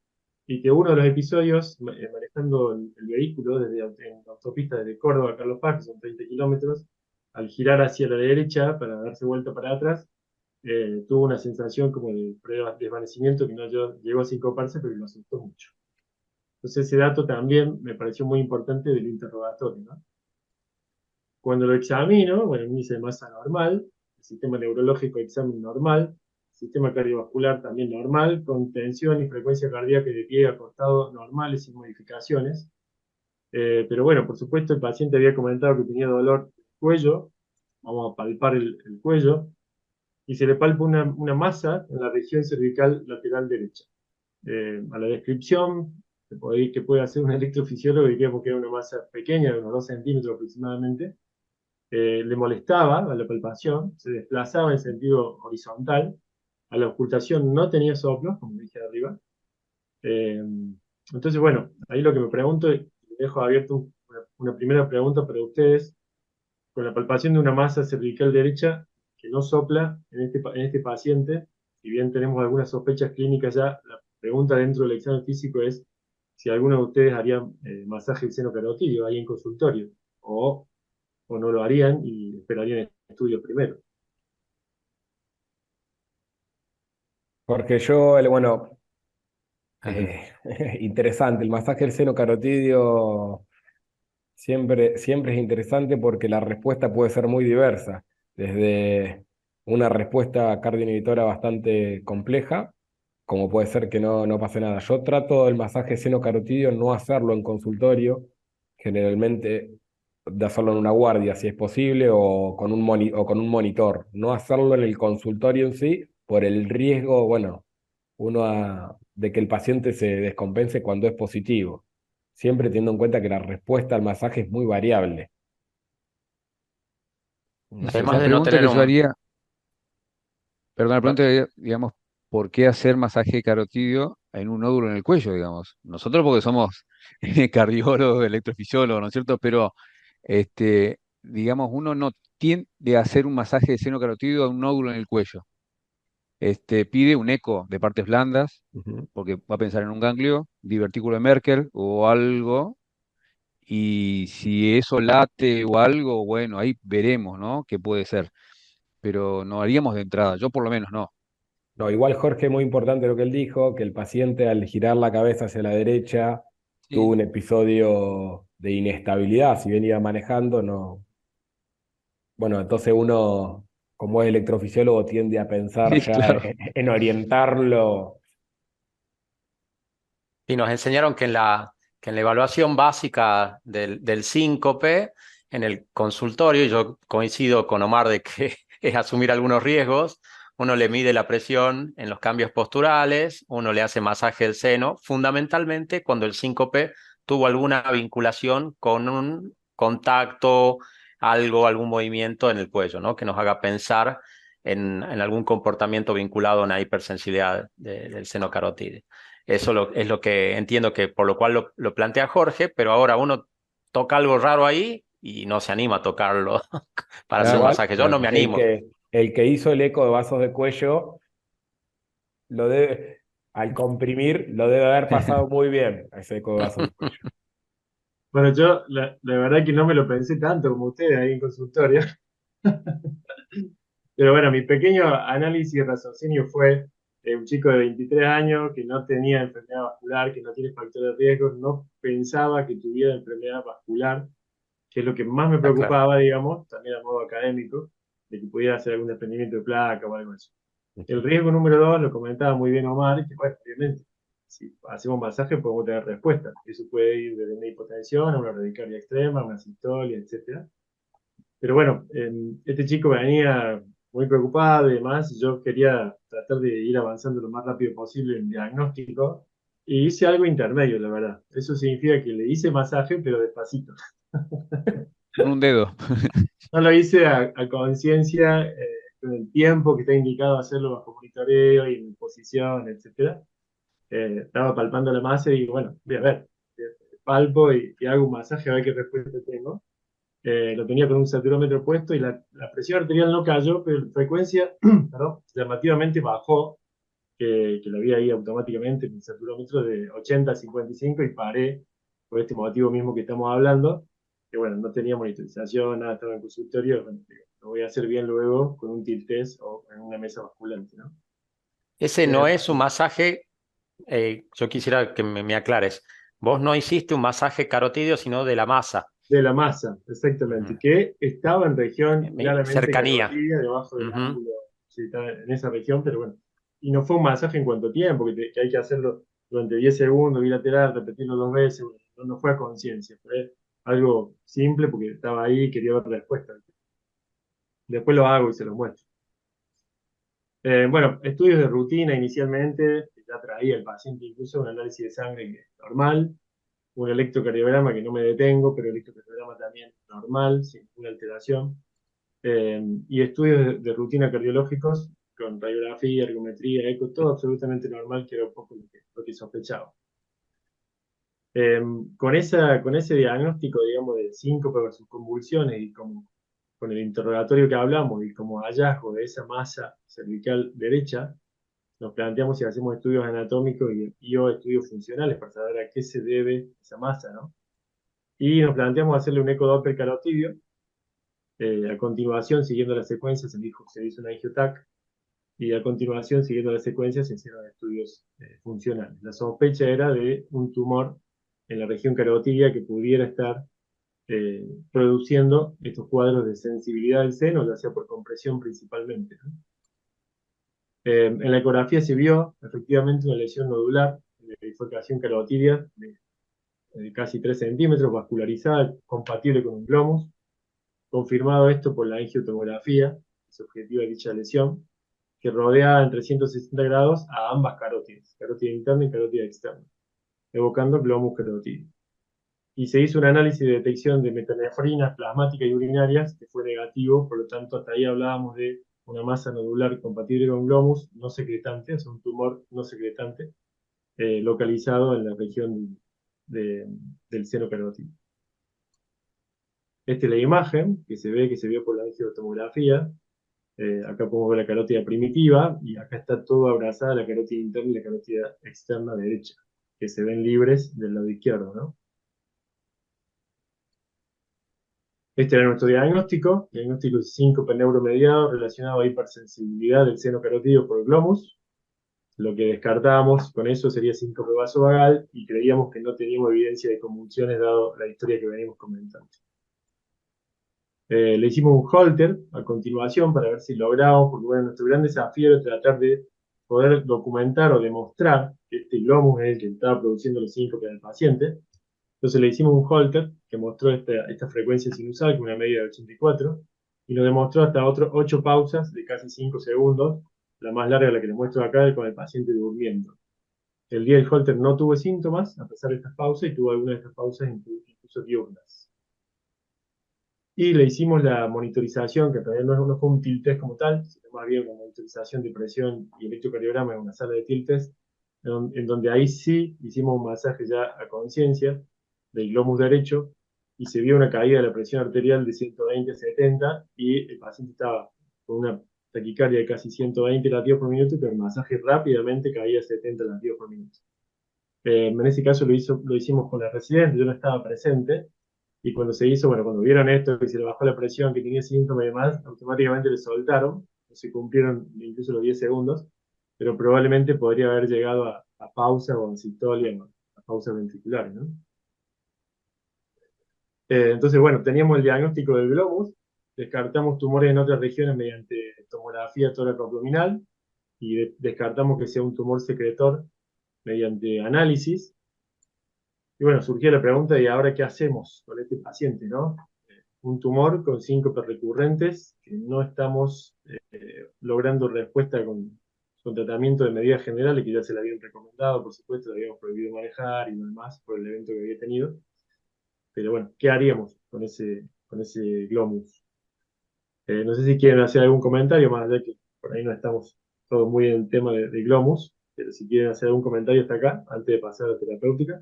y que uno de los episodios, manejando el vehículo en la autopista desde Córdoba a Carlos Paz, que son 30 kilómetros, al girar hacia la derecha para darse vuelta para atrás, tuvo una sensación como de desvanecimiento que no llegó a sincoparse, pero lo asustó mucho. Entonces ese dato también me pareció muy importante del interrogatorio, ¿no? Cuando lo examino, bueno, índice de masa normal, el sistema neurológico examen normal, sistema cardiovascular también normal, con tensión y frecuencia cardíaca de pie acostado normales sin modificaciones. Pero bueno, por supuesto el paciente había comentado que tenía dolor del cuello. Vamos a palpar el cuello, y se le palpa una masa en la región cervical lateral derecha. A la descripción que puede hacer un electrofisiólogo, diríamos que era una masa pequeña, de unos 2 centímetros aproximadamente. Le molestaba a la palpación, se desplazaba en sentido horizontal. A la ocultación no tenía soplos, como dije arriba. Entonces, bueno, ahí lo que me pregunto, y dejo abierto una primera pregunta para ustedes, con la palpación de una masa cervical derecha que no sopla en este paciente, si bien tenemos algunas sospechas clínicas ya, la pregunta dentro del examen físico es si alguno de ustedes haría masaje del seno carotídeo ahí en consultorio, o no lo harían y esperarían estudios primero. Porque yo, bueno, Ajá. interesante, el masaje del seno carotidio siempre es interesante porque la respuesta puede ser muy diversa, desde una respuesta cardioinhibitora bastante compleja, como puede ser que no pase nada. Yo trato el masaje seno carotidio no hacerlo en consultorio, generalmente de hacerlo en una guardia si es posible, o con o con un monitor, no hacerlo en el consultorio en sí por el riesgo, bueno, de que el paciente se descompense cuando es positivo, siempre teniendo en cuenta que la respuesta al masaje es muy variable. No sé Entonces, Además la de no pregunta tener que yo un... haría, perdón, la pregunta que, digamos, ¿por qué hacer masaje carotídeo en un nódulo en el cuello, digamos? Nosotros porque somos cardiólogos, electrofisiólogos, ¿no es cierto? Pero, digamos, uno no tiende a hacer un masaje de seno carotídeo a un nódulo en el cuello. Pide un eco de partes blandas, Ujú. porque va a pensar en un ganglio, divertículo de Merkel o algo, y si eso late o algo, bueno, ahí veremos, ¿no? ¿Qué puede ser? Pero no haríamos de entrada, yo por lo menos no. No, igual Jorge, muy importante lo que él dijo, que el paciente al girar la cabeza hacia la derecha tuvo Sí, un episodio de inestabilidad, si bien iba manejando, no. Bueno, entonces uno, como es electrofisiólogo, tiende a pensar sí, ya claro. en orientarlo. Y nos enseñaron que en la evaluación básica del síncope, en el consultorio, y yo coincido con Omar de que es asumir algunos riesgos, uno le mide la presión en los cambios posturales, uno le hace masaje del seno, fundamentalmente cuando el síncope tuvo alguna vinculación con un contacto, algo, algún movimiento en el cuello, ¿no? Que nos haga pensar en algún comportamiento vinculado a una hipersensibilidad del seno carotídeo. Eso es lo que entiendo que por lo cual lo plantea Jorge, pero ahora uno toca algo raro ahí y no se anima a tocarlo para hacer un Igual, masaje. Yo no me el animo. que, el que hizo el eco de vasos de cuello, lo debe, al comprimir, lo debe haber pasado muy bien, a ese eco de vasos de cuello. Bueno, yo la verdad que no me lo pensé tanto como ustedes ahí en consultorio, pero bueno, mi pequeño análisis y raciocinio fue un chico de 23 años que no tenía enfermedad vascular, que no tiene factor de riesgo, no pensaba que tuviera enfermedad vascular, que es lo que más me Está claro. preocupaba, digamos, también a modo académico, de que pudiera hacer algún desprendimiento de placa o algo así. El riesgo número dos, lo comentaba muy bien Omar, que bueno, obviamente, si hacemos masaje podemos tener respuesta. Eso puede ir desde una hipotensión a una radicardia extrema, a una sistolia, etcétera. Pero bueno, este chico venía muy preocupado y demás, y yo quería tratar de ir avanzando lo más rápido posible en diagnóstico, y hice algo intermedio, la verdad. Eso significa que le hice masaje, pero despacito. Con un dedo. No lo hice a conciencia, con el tiempo que está indicado hacerlo bajo monitoreo y en posición, etcétera. Estaba palpando la masa y bueno, voy a ver, palpo y hago un masaje a ver qué respuesta tengo. Lo tenía con un saturómetro puesto y la presión arterial no cayó, pero la frecuencia, perdón, llamativamente bajó, que lo vi ahí automáticamente en el saturómetro de 80 a 55 y paré por este motivo mismo que estamos hablando, que bueno, no tenía monitorización, nada, estaba en el consultorio, bueno, digo, lo voy a hacer bien luego con un tilt test o en una mesa basculante, ¿no? Ese Eh, no es un masaje, yo quisiera que me aclares. Vos no hiciste un masaje carotídeo, sino de la masa. de la masa, exactamente, Ujú. que estaba en región claramente Cercanía. carotidia, debajo del Ujú. ángulo, sí, estaba en esa región, pero bueno, y no fue un masaje en cuánto tiempo, que hay que hacerlo durante 10 segundos, bilateral, repetirlo dos veces, bueno, no fue a conciencia, fue algo simple porque estaba ahí y quería ver la respuesta. Después lo hago y se lo muestro. Bueno, estudios de rutina inicialmente, ya traía el paciente incluso un análisis de sangre que es normal, un electrocardiograma que no me detengo, pero el electrocardiograma también normal, sin ninguna alteración, y estudios de rutina cardiológicos con radiografía, ergometría, eco, todo absolutamente normal, que era un poco lo que sospechaba. Eh, con ese diagnóstico, digamos, de síncope versus convulsiones y como, con el interrogatorio que hablamos y como hallazgo de esa masa cervical derecha, nos planteamos si hacemos estudios anatómicos o estudios funcionales para saber a qué se debe esa masa, ¿no? Y nos planteamos hacerle un ecodoppler carotidio. A continuación, siguiendo la secuencia, se hizo una angiotac y a continuación, siguiendo la secuencia, se hicieron estudios funcionales. La sospecha era de un tumor en la región carotidia que pudiera estar produciendo estos cuadros de sensibilidad del seno, ya sea por compresión principalmente, ¿no? En la ecografía se vio efectivamente una lesión nodular de bifurcación carotidia de casi 3 centímetros, vascularizada, compatible con un glomus. Confirmado esto por la angiotomografía, es objetiva de dicha lesión, que rodea en 360 grados a ambas carótidas, carótida interna y carótida externa, evocando glomus carotídeo. Y se hizo un análisis de detección de metanefrinas plasmáticas y urinarias, que fue negativo, por lo tanto hasta ahí hablábamos de una masa nodular compatible con glomus no secretante, es un tumor no secretante, localizado en la región del seno carótido. Esta es la imagen que se vio por la angiotomografía. Acá podemos ver la carótida primitiva, y acá está todo abrazada la carótida interna y la carótida externa derecha, que se ven libres del lado izquierdo, ¿no? Este era nuestro diagnóstico de síncope neuromediado relacionado a hipersensibilidad del seno carótido por el glomus. Lo que descartábamos con eso sería síncope vasovagal, y creíamos que no teníamos evidencia de convulsiones dado la historia que venimos comentando. Le hicimos un holter a continuación para ver si logramos, porque bueno, nuestro gran desafío era tratar de poder documentar o demostrar que este glomus es el que estaba produciendo los síncopes del paciente. Entonces le hicimos un holter que mostró esta frecuencia sinusal con una media de 84, y nos demostró hasta 8 pausas de casi 5 segundos, la más larga, la que les muestro acá, con el paciente durmiendo. El día del holter no tuvo síntomas, a pesar de estas pausas, y tuvo algunas de estas pausas incluso diurnas. Y le hicimos la monitorización, que todavía no fue un tilt test como tal, sino más bien una monitorización de presión y electrocardiograma en una sala de tilt test, en donde ahí sí hicimos un masaje ya a conciencia del glomus derecho, y se vio una caída de la presión arterial de 120 a 70, y el paciente estaba con una taquicardia de casi 120 latidos por minuto, pero el masaje rápidamente caía a 70 latidos por minuto. En ese caso lo hicimos con la residente, yo no estaba presente, y cuando se hizo, bueno, cuando vieron esto, que se le bajó la presión, que tenía síntomas y demás, automáticamente le soltaron, no se cumplieron incluso los 10 segundos, pero probablemente podría haber llegado a pausa o a sistolia, a pausa ventricular, ¿no? Entonces, bueno, teníamos el diagnóstico del glomus, descartamos tumores en otras regiones mediante tomografía tóraco-abdominal, y descartamos que sea un tumor secretor mediante análisis. Y bueno, surgió la pregunta: ¿y ahora qué hacemos con este paciente, no? Un tumor con síncopes recurrentes que no estamos logrando respuesta con tratamiento de medidas generales, que ya se le habían recomendado, por supuesto, le habíamos prohibido manejar y lo demás por el evento que había tenido. Pero bueno, ¿qué haríamos con ese glomus? No sé si quieren hacer algún comentario, más allá que por ahí no estamos todos muy en el tema de glomus, pero si quieren hacer algún comentario hasta acá, antes de pasar a la terapéutica.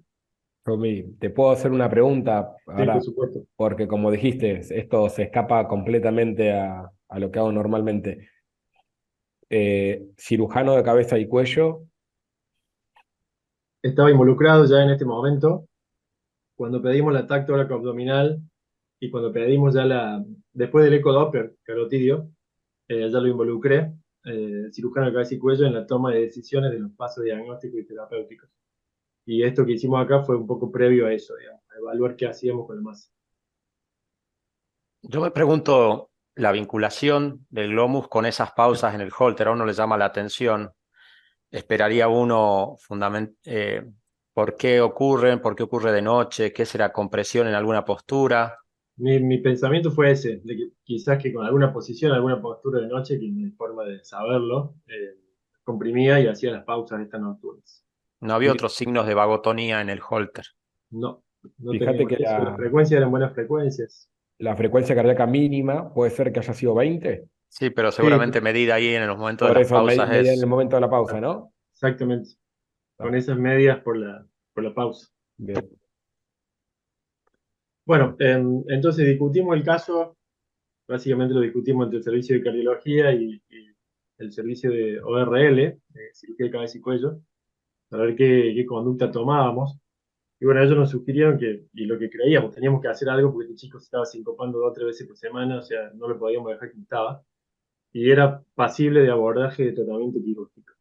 Romy, te puedo hacer una pregunta Sí, por ahora, supuesto. porque como dijiste, esto se escapa completamente a lo que hago normalmente. Cirujano de cabeza y cuello, Estaba involucrado ya en este momento, cuando pedimos la TAC tóraco-abdominal, y cuando pedimos ya después del ecodoppler carotidio, ya lo involucré, cirujano de cabeza y cuello, en la toma de decisiones de los pasos diagnósticos y terapéuticos. Y esto que hicimos acá fue un poco previo a eso, digamos, a evaluar qué hacíamos con la masa. Yo me pregunto la vinculación del glomus con esas pausas en el holter. A uno le llama la atención. Esperaría uno por qué ocurren, por qué ocurre de noche, qué será compresión en alguna postura. Mi pensamiento fue ese, de que quizás que con alguna posición, alguna postura de noche, que no hay forma de saberlo, comprimía y hacía las pausas estas nocturnas. No había otros signos de vagotonía en el holter. No, no fíjate teníamos que eso. Las frecuencias eran buenas frecuencias. la frecuencia cardíaca mínima puede ser que haya sido 20, Sí, pero Sí, seguramente medida ahí en los momentos de por las eso pausas medida en el es... momento de la pausa, ¿no? exactamente. Con Ah, esas medias por la pausa. bien. Bueno, entonces discutimos el caso, básicamente lo discutimos entre el servicio de cardiología y el servicio de ORL, de cirugía de cabeza y cuello, para ver qué conducta tomábamos. Y bueno, ellos nos sugirieron y lo que creíamos, teníamos que hacer algo porque este chico se estaba sincopando 2 o 3 veces por semana, o sea, no lo podíamos dejar que estaba. Y era pasible de abordaje de tratamiento quirúrgico.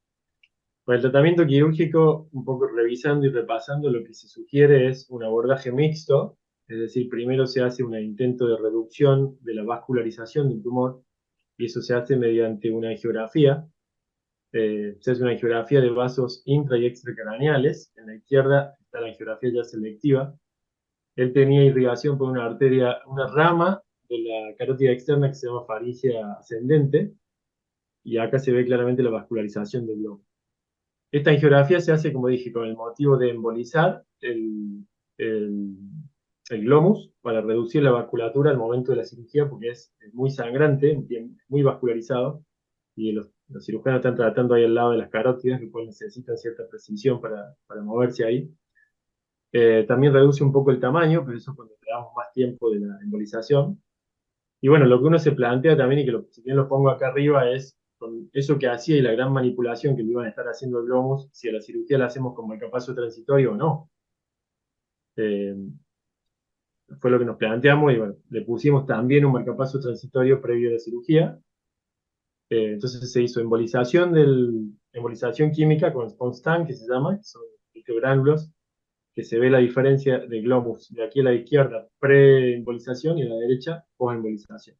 Para el tratamiento quirúrgico, un poco revisando y repasando, lo que se sugiere es un abordaje mixto, es decir, primero se hace un intento de reducción de la vascularización del tumor, y eso se hace mediante una angiografía. Se hace una angiografía de vasos intra y extracraneales. En la izquierda está la angiografía ya selectiva. Él tenía irrigación por una arteria, una rama de la carótida externa que se llama faríngea ascendente, y acá se ve claramente la vascularización del globo. Esta angiografía se hace, como dije, con el motivo de embolizar el, el glomus para reducir la vasculatura al momento de la cirugía, porque es muy sangrante, muy vascularizado, y los cirujanos están tratando ahí al lado de las carótidas, que pues necesitan cierta precisión para moverse ahí. También reduce un poco el tamaño, pero eso cuando le damos más tiempo de la embolización. Y bueno, lo que uno se plantea también, y que si bien lo pongo acá arriba, es con eso que hacía y la gran manipulación que le iban a estar haciendo el glomus, si a la cirugía la hacemos con marcapaso transitorio o no. Eh, Fue lo que nos planteamos y bueno, le pusimos también un marcapaso transitorio previo a la cirugía. Entonces se hizo embolización química con Sponstan, que se llama, que son microgránulos, que se ve la diferencia de glomus de aquí a la izquierda pre-embolización y a la derecha post-embolización.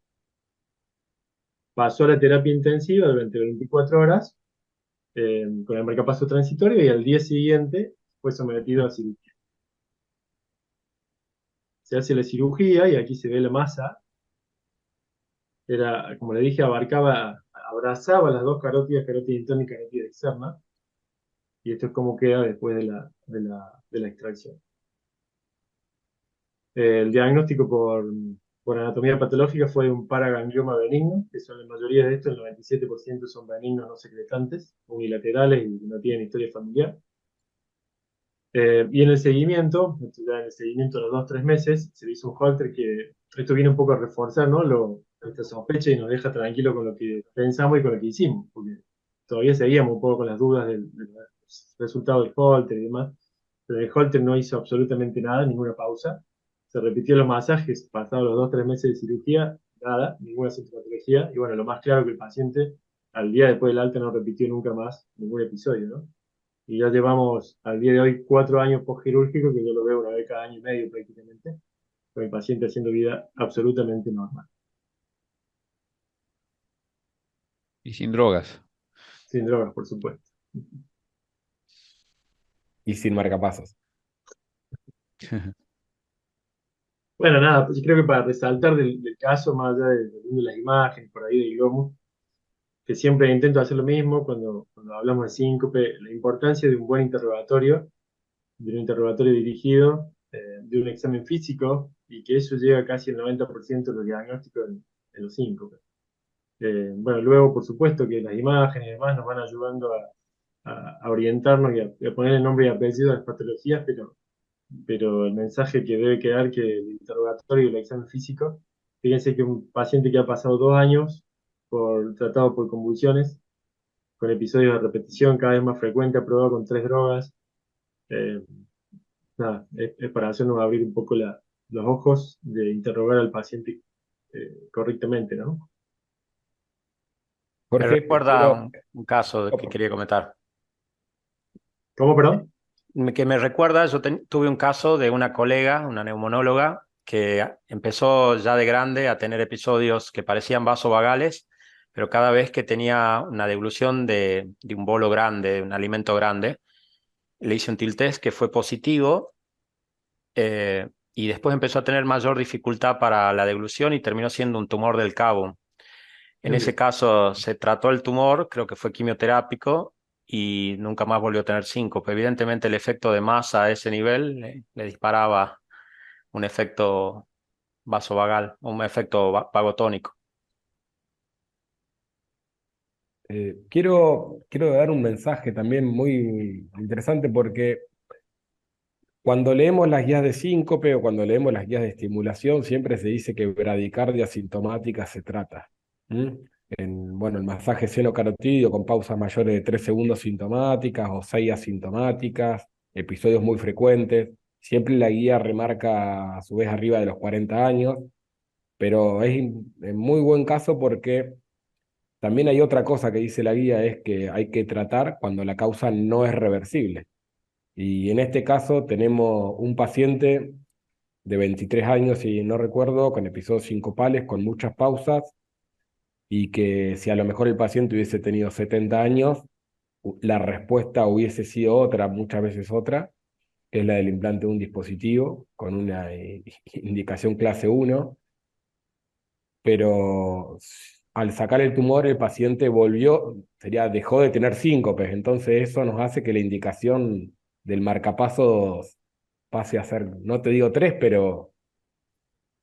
Pasó a la terapia intensiva durante 24 horas con el marcapaso transitorio y al día siguiente fue sometido a cirugía. Se hace la cirugía y aquí se ve la masa. Era, como le dije, abrazaba las dos carótidas, carótida interna y carótida externa. Y esto es como queda después de la extracción. El diagnóstico por anatomía patológica fue un paraganglioma benigno, que son la mayoría de estos, el 97% son benignos no secretantes, unilaterales y no tienen historia familiar. Y en el seguimiento, ya en el seguimiento de los 2 o 3 meses, se le hizo un Holter que esto viene un poco a reforzar, ¿no? Nuestra sospecha y nos deja tranquilo con lo que pensamos y con lo que hicimos, porque todavía seguíamos un poco con las dudas del resultado del Holter y demás, pero el Holter no hizo absolutamente nada, ninguna pausa. Se repitió los masajes, pasados los 2 o 3 meses de cirugía, nada, ninguna sintomatología, y bueno, lo más claro que el paciente al día después del alta no repitió nunca más ningún episodio, ¿no? Y ya llevamos al día de hoy 4 años postquirúrgicos, que yo lo veo una vez cada año y medio prácticamente, con el paciente haciendo vida absolutamente normal, Y sin drogas. sin drogas, por supuesto. Y sin marcapasos. Bueno, nada, pues yo creo que para resaltar del caso, más allá de las imágenes por ahí del glomo, que siempre intento hacer lo mismo cuando hablamos de síncope, la importancia de un buen interrogatorio, de un interrogatorio dirigido, de un examen físico, y que eso llega casi al 90% de los diagnósticos en los síncopes. Bueno, luego, por supuesto, que las imágenes y demás nos van ayudando a orientarnos y a poner el nombre y apellido a las patologías, pero el mensaje que debe quedar que el interrogatorio y el examen físico, fíjense que un paciente que ha pasado 2 años tratado por convulsiones, con episodios de repetición cada vez más frecuentes, aprobado con 3 drogas, eh, nada, es para hacernos abrir un poco los ojos de interrogar al paciente correctamente, ¿no? Me Jorge, recuerda quiero... un caso que Opa. quería comentar. ¿Cómo, perdón? Que me recuerda, yo tuve un caso de una colega, una neumonóloga, que empezó ya de grande a tener episodios que parecían vasovagales, pero cada vez que tenía una deglución de un bolo grande, de un alimento grande, le hice un TIL test que fue positivo, y después empezó a tener mayor dificultad para la deglución y terminó siendo un tumor del cabo. En ese caso se trató el tumor, creo que fue quimioterápico, y nunca más volvió a tener síncope. Evidentemente el efecto de masa a ese nivel le disparaba un efecto vasovagal, un efecto vagotónico. Quiero dar un mensaje también muy interesante porque cuando leemos las guías de síncope o cuando leemos las guías de estimulación, siempre se dice que bradicardia sintomática se trata. ¿Mm? Bueno, el masaje seno-carotídeo con pausas mayores de 3 segundos sintomáticas o 6 asintomáticas, episodios muy frecuentes. Siempre la guía remarca a su vez arriba de los 40 años, pero es en muy buen caso porque también hay otra cosa que dice la guía, es que hay que tratar cuando la causa no es reversible. Y en este caso tenemos un paciente de 23 años, si no recuerdo, con episodios sincopales, con muchas pausas, y que si a lo mejor el paciente hubiese tenido 70 años, la respuesta hubiese sido otra, muchas veces otra, que es la del implante de un dispositivo con una indicación clase 1, pero al sacar el tumor el paciente dejó de tener síncopes, entonces eso nos hace que la indicación del marcapasos pase a ser, no te digo 3, pero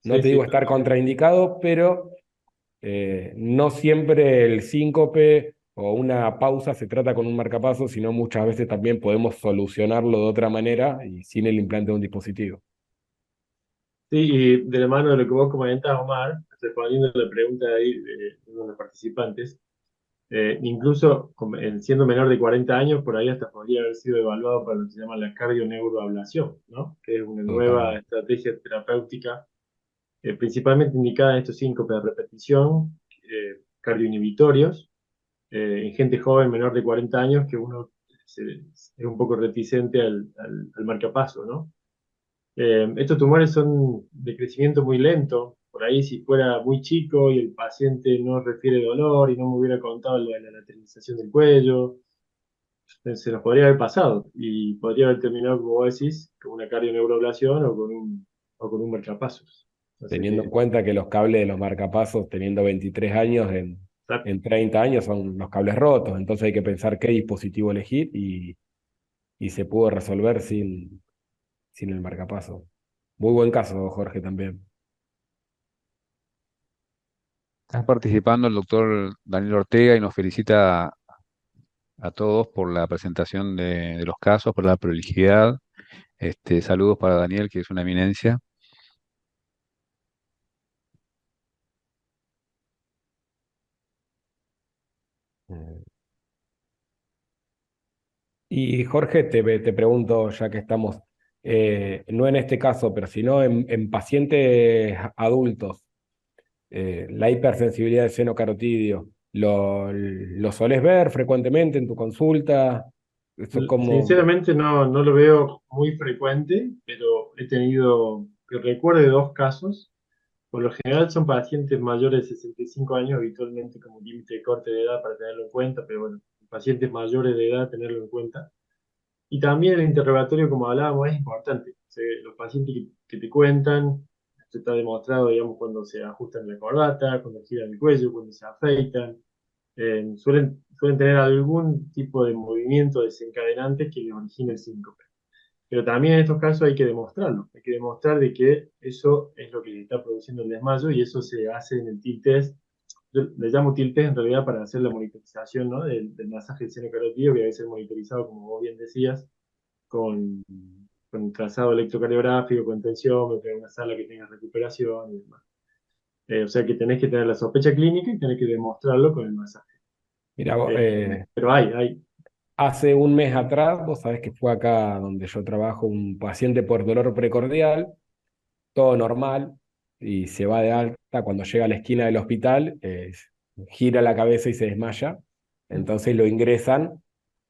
no Sí, te sí, digo estar contraindicado, pero No siempre el síncope o una pausa se trata con un marcapaso, sino muchas veces también podemos solucionarlo de otra manera y sin el implante de un dispositivo. Sí, y de la mano de lo que vos comentas, Omar, respondiendo a la pregunta ahí de uno de los participantes, incluso siendo menor de 40 años, por ahí hasta podría haber sido evaluado para lo que se llama la cardioneuroablación, ¿no? Que es una nueva Totalmente. estrategia terapéutica, principalmente indicada en estos síncopes de repetición, cardioinhibitorios, en gente joven menor de 40 años, que uno es un poco reticente al marcapaso, ¿no? Estos tumores son de crecimiento muy lento. Por ahí, si fuera muy chico y el paciente no refiere dolor y no me hubiera contado lo de la lateralización del cuello, se nos podría haber pasado y podría haber terminado, como vos decís, con una cardioneuroablación o con un marcapasos. O sea Teniendo en que, cuenta que los cables de los marcapasos, teniendo 23 años, en 30 años son los cables rotos, entonces hay que pensar qué dispositivo elegir y se pudo resolver sin el marcapaso. Muy buen caso, Jorge, también. Está participando el doctor Daniel Ortega y nos felicita a todos por la presentación de los casos, por la prolijidad. Saludos para Daniel, que es una eminencia. Mm. Y Jorge, te pregunto, ya que estamos, no en este caso, pero sino en pacientes adultos, la hipersensibilidad del seno carotidio, ¿lo solés ver frecuentemente en tu consulta? Eso como, sinceramente no lo veo muy frecuente, pero he tenido, que recuerde, dos casos. Por lo general son pacientes mayores de 65 años, habitualmente como límite de corte de edad para tenerlo en cuenta, pero bueno, pacientes mayores de edad tenerlo en cuenta. Y también el interrogatorio, como hablábamos, es importante. O sea, los pacientes que te cuentan, esto está demostrado, digamos, cuando se ajustan la corbata, cuando giran el cuello, cuando se afeitan, suelen tener algún tipo de movimiento desencadenante que les origine el síncope. Pero también en estos casos hay que demostrarlo, hay que demostrar de que eso es lo que le está produciendo el desmayo y eso se hace en el TIL test. Yo le llamo TIL test en realidad para hacer la monitorización, ¿no? del masaje del seno carotídeo, que debe ser monitorizado, como vos bien decías, con, con trazado electrocardiográfico, con tensiómetro, en una sala que tenga recuperación y demás. O sea que tenés que tener la sospecha clínica y tenés que demostrarlo con el masaje. mira, Pero hay. hace un mes atrás, vos sabés que fue acá donde yo trabajo un paciente por dolor precordial, todo normal, y se va de alta. Cuando llega a la esquina del hospital, gira la cabeza y se desmaya. Entonces lo ingresan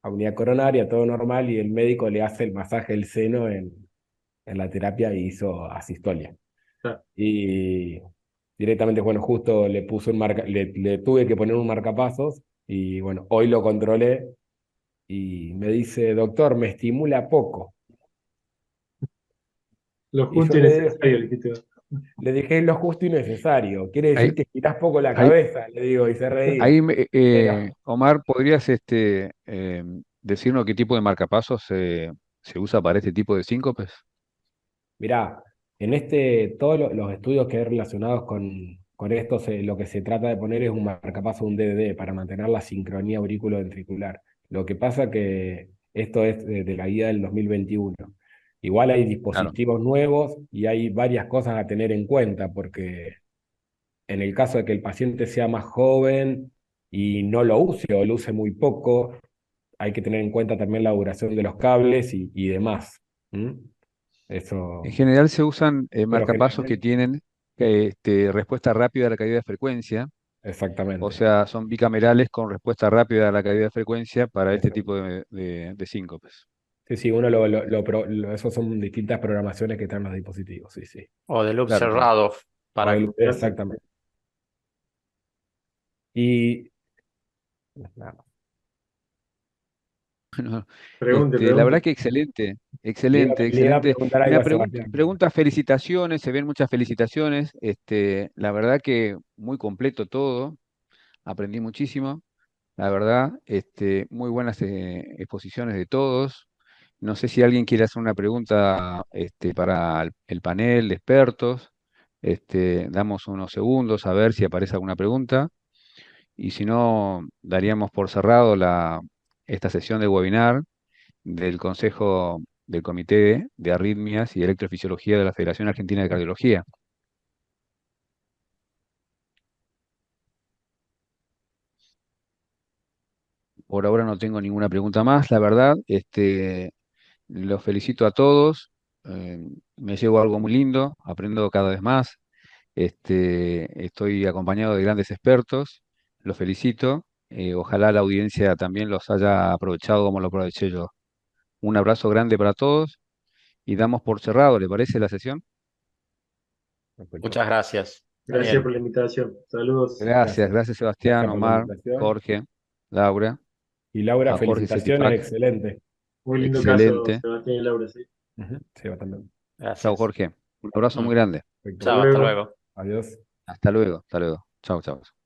a unidad coronaria, todo normal, y el médico le hace el masaje del seno en la terapia y hizo asistolia. Está. Y directamente, bueno, justo le tuve que poner un marcapasos y bueno, hoy lo controlé y me dice, doctor, me estimula poco. Lo Y yo justo y necesario, dijiste vos. le dije lo justo y necesario. Quiere Ahí, decir que girás poco la ahí, cabeza, le digo, y se reía. ahí, Pero, Omar, ¿podrías decirnos qué tipo de marcapasos se usa para este tipo de síncopes? mirá, todos los estudios que hay relacionados con esto, lo que se trata de poner es un marcapaso, un DDD, para mantener la sincronía auriculoventricular. Lo que pasa que esto es de la guía del 2021. Igual hay Claro. dispositivos nuevos y hay varias cosas a tener en cuenta, porque en el caso de que el paciente sea más joven y no lo use o lo use muy poco, hay que tener en cuenta también la duración de los cables y demás. ¿Mm? En Eso, general se usan pero marcapasos que generalmente, tienen respuesta rápida a la caída de frecuencia, o exactamente. sea, son bicamerales con respuesta rápida a la caída de frecuencia para este tipo Exactamente. de síncopes. Sí, sí, esos son distintas programaciones que están los dispositivos, sí, sí. O de loop Claro, claro. cerrado para... Exactamente. Y nada, No, Pregunte, la verdad pregunte. que excelente, le excelente, iba a excelente. preguntar Y algo una a Sebastián. pregunta, felicitaciones, se ven muchas felicitaciones. La verdad que muy completo todo, aprendí muchísimo. La verdad, muy buenas exposiciones de todos. No sé si alguien quiere hacer una pregunta para el panel de expertos. Damos unos segundos a ver si aparece alguna pregunta. Y si no, daríamos por cerrado esta sesión de webinar del Consejo del Comité de Arritmias y Electrofisiología de la Federación Argentina de Cardiología. Por ahora no tengo ninguna pregunta más, la verdad. Los felicito a todos. Me llevo algo muy lindo, aprendo cada vez más. Estoy acompañado de grandes expertos. Los felicito. Ojalá la audiencia también los haya aprovechado como lo aproveché yo. Un abrazo grande para todos y damos por cerrado, ¿le parece la sesión? Perfecto. Muchas gracias, Gracias Daniel. por la invitación. Saludos. Gracias, gracias Sebastián, Gracias por la Omar, invitación. Jorge, Laura, Y Laura, a Jorge felicitaciones, Cetifac. excelente. Muy lindo caso, Excelente. Sebastián y Laura, sí. Sí, va también. Chao, Gracias. Jorge. Un abrazo Mm. muy grande. Perfecto. Hasta Chao, hasta luego. luego. Adiós. Hasta luego, hasta luego. Chao, chao.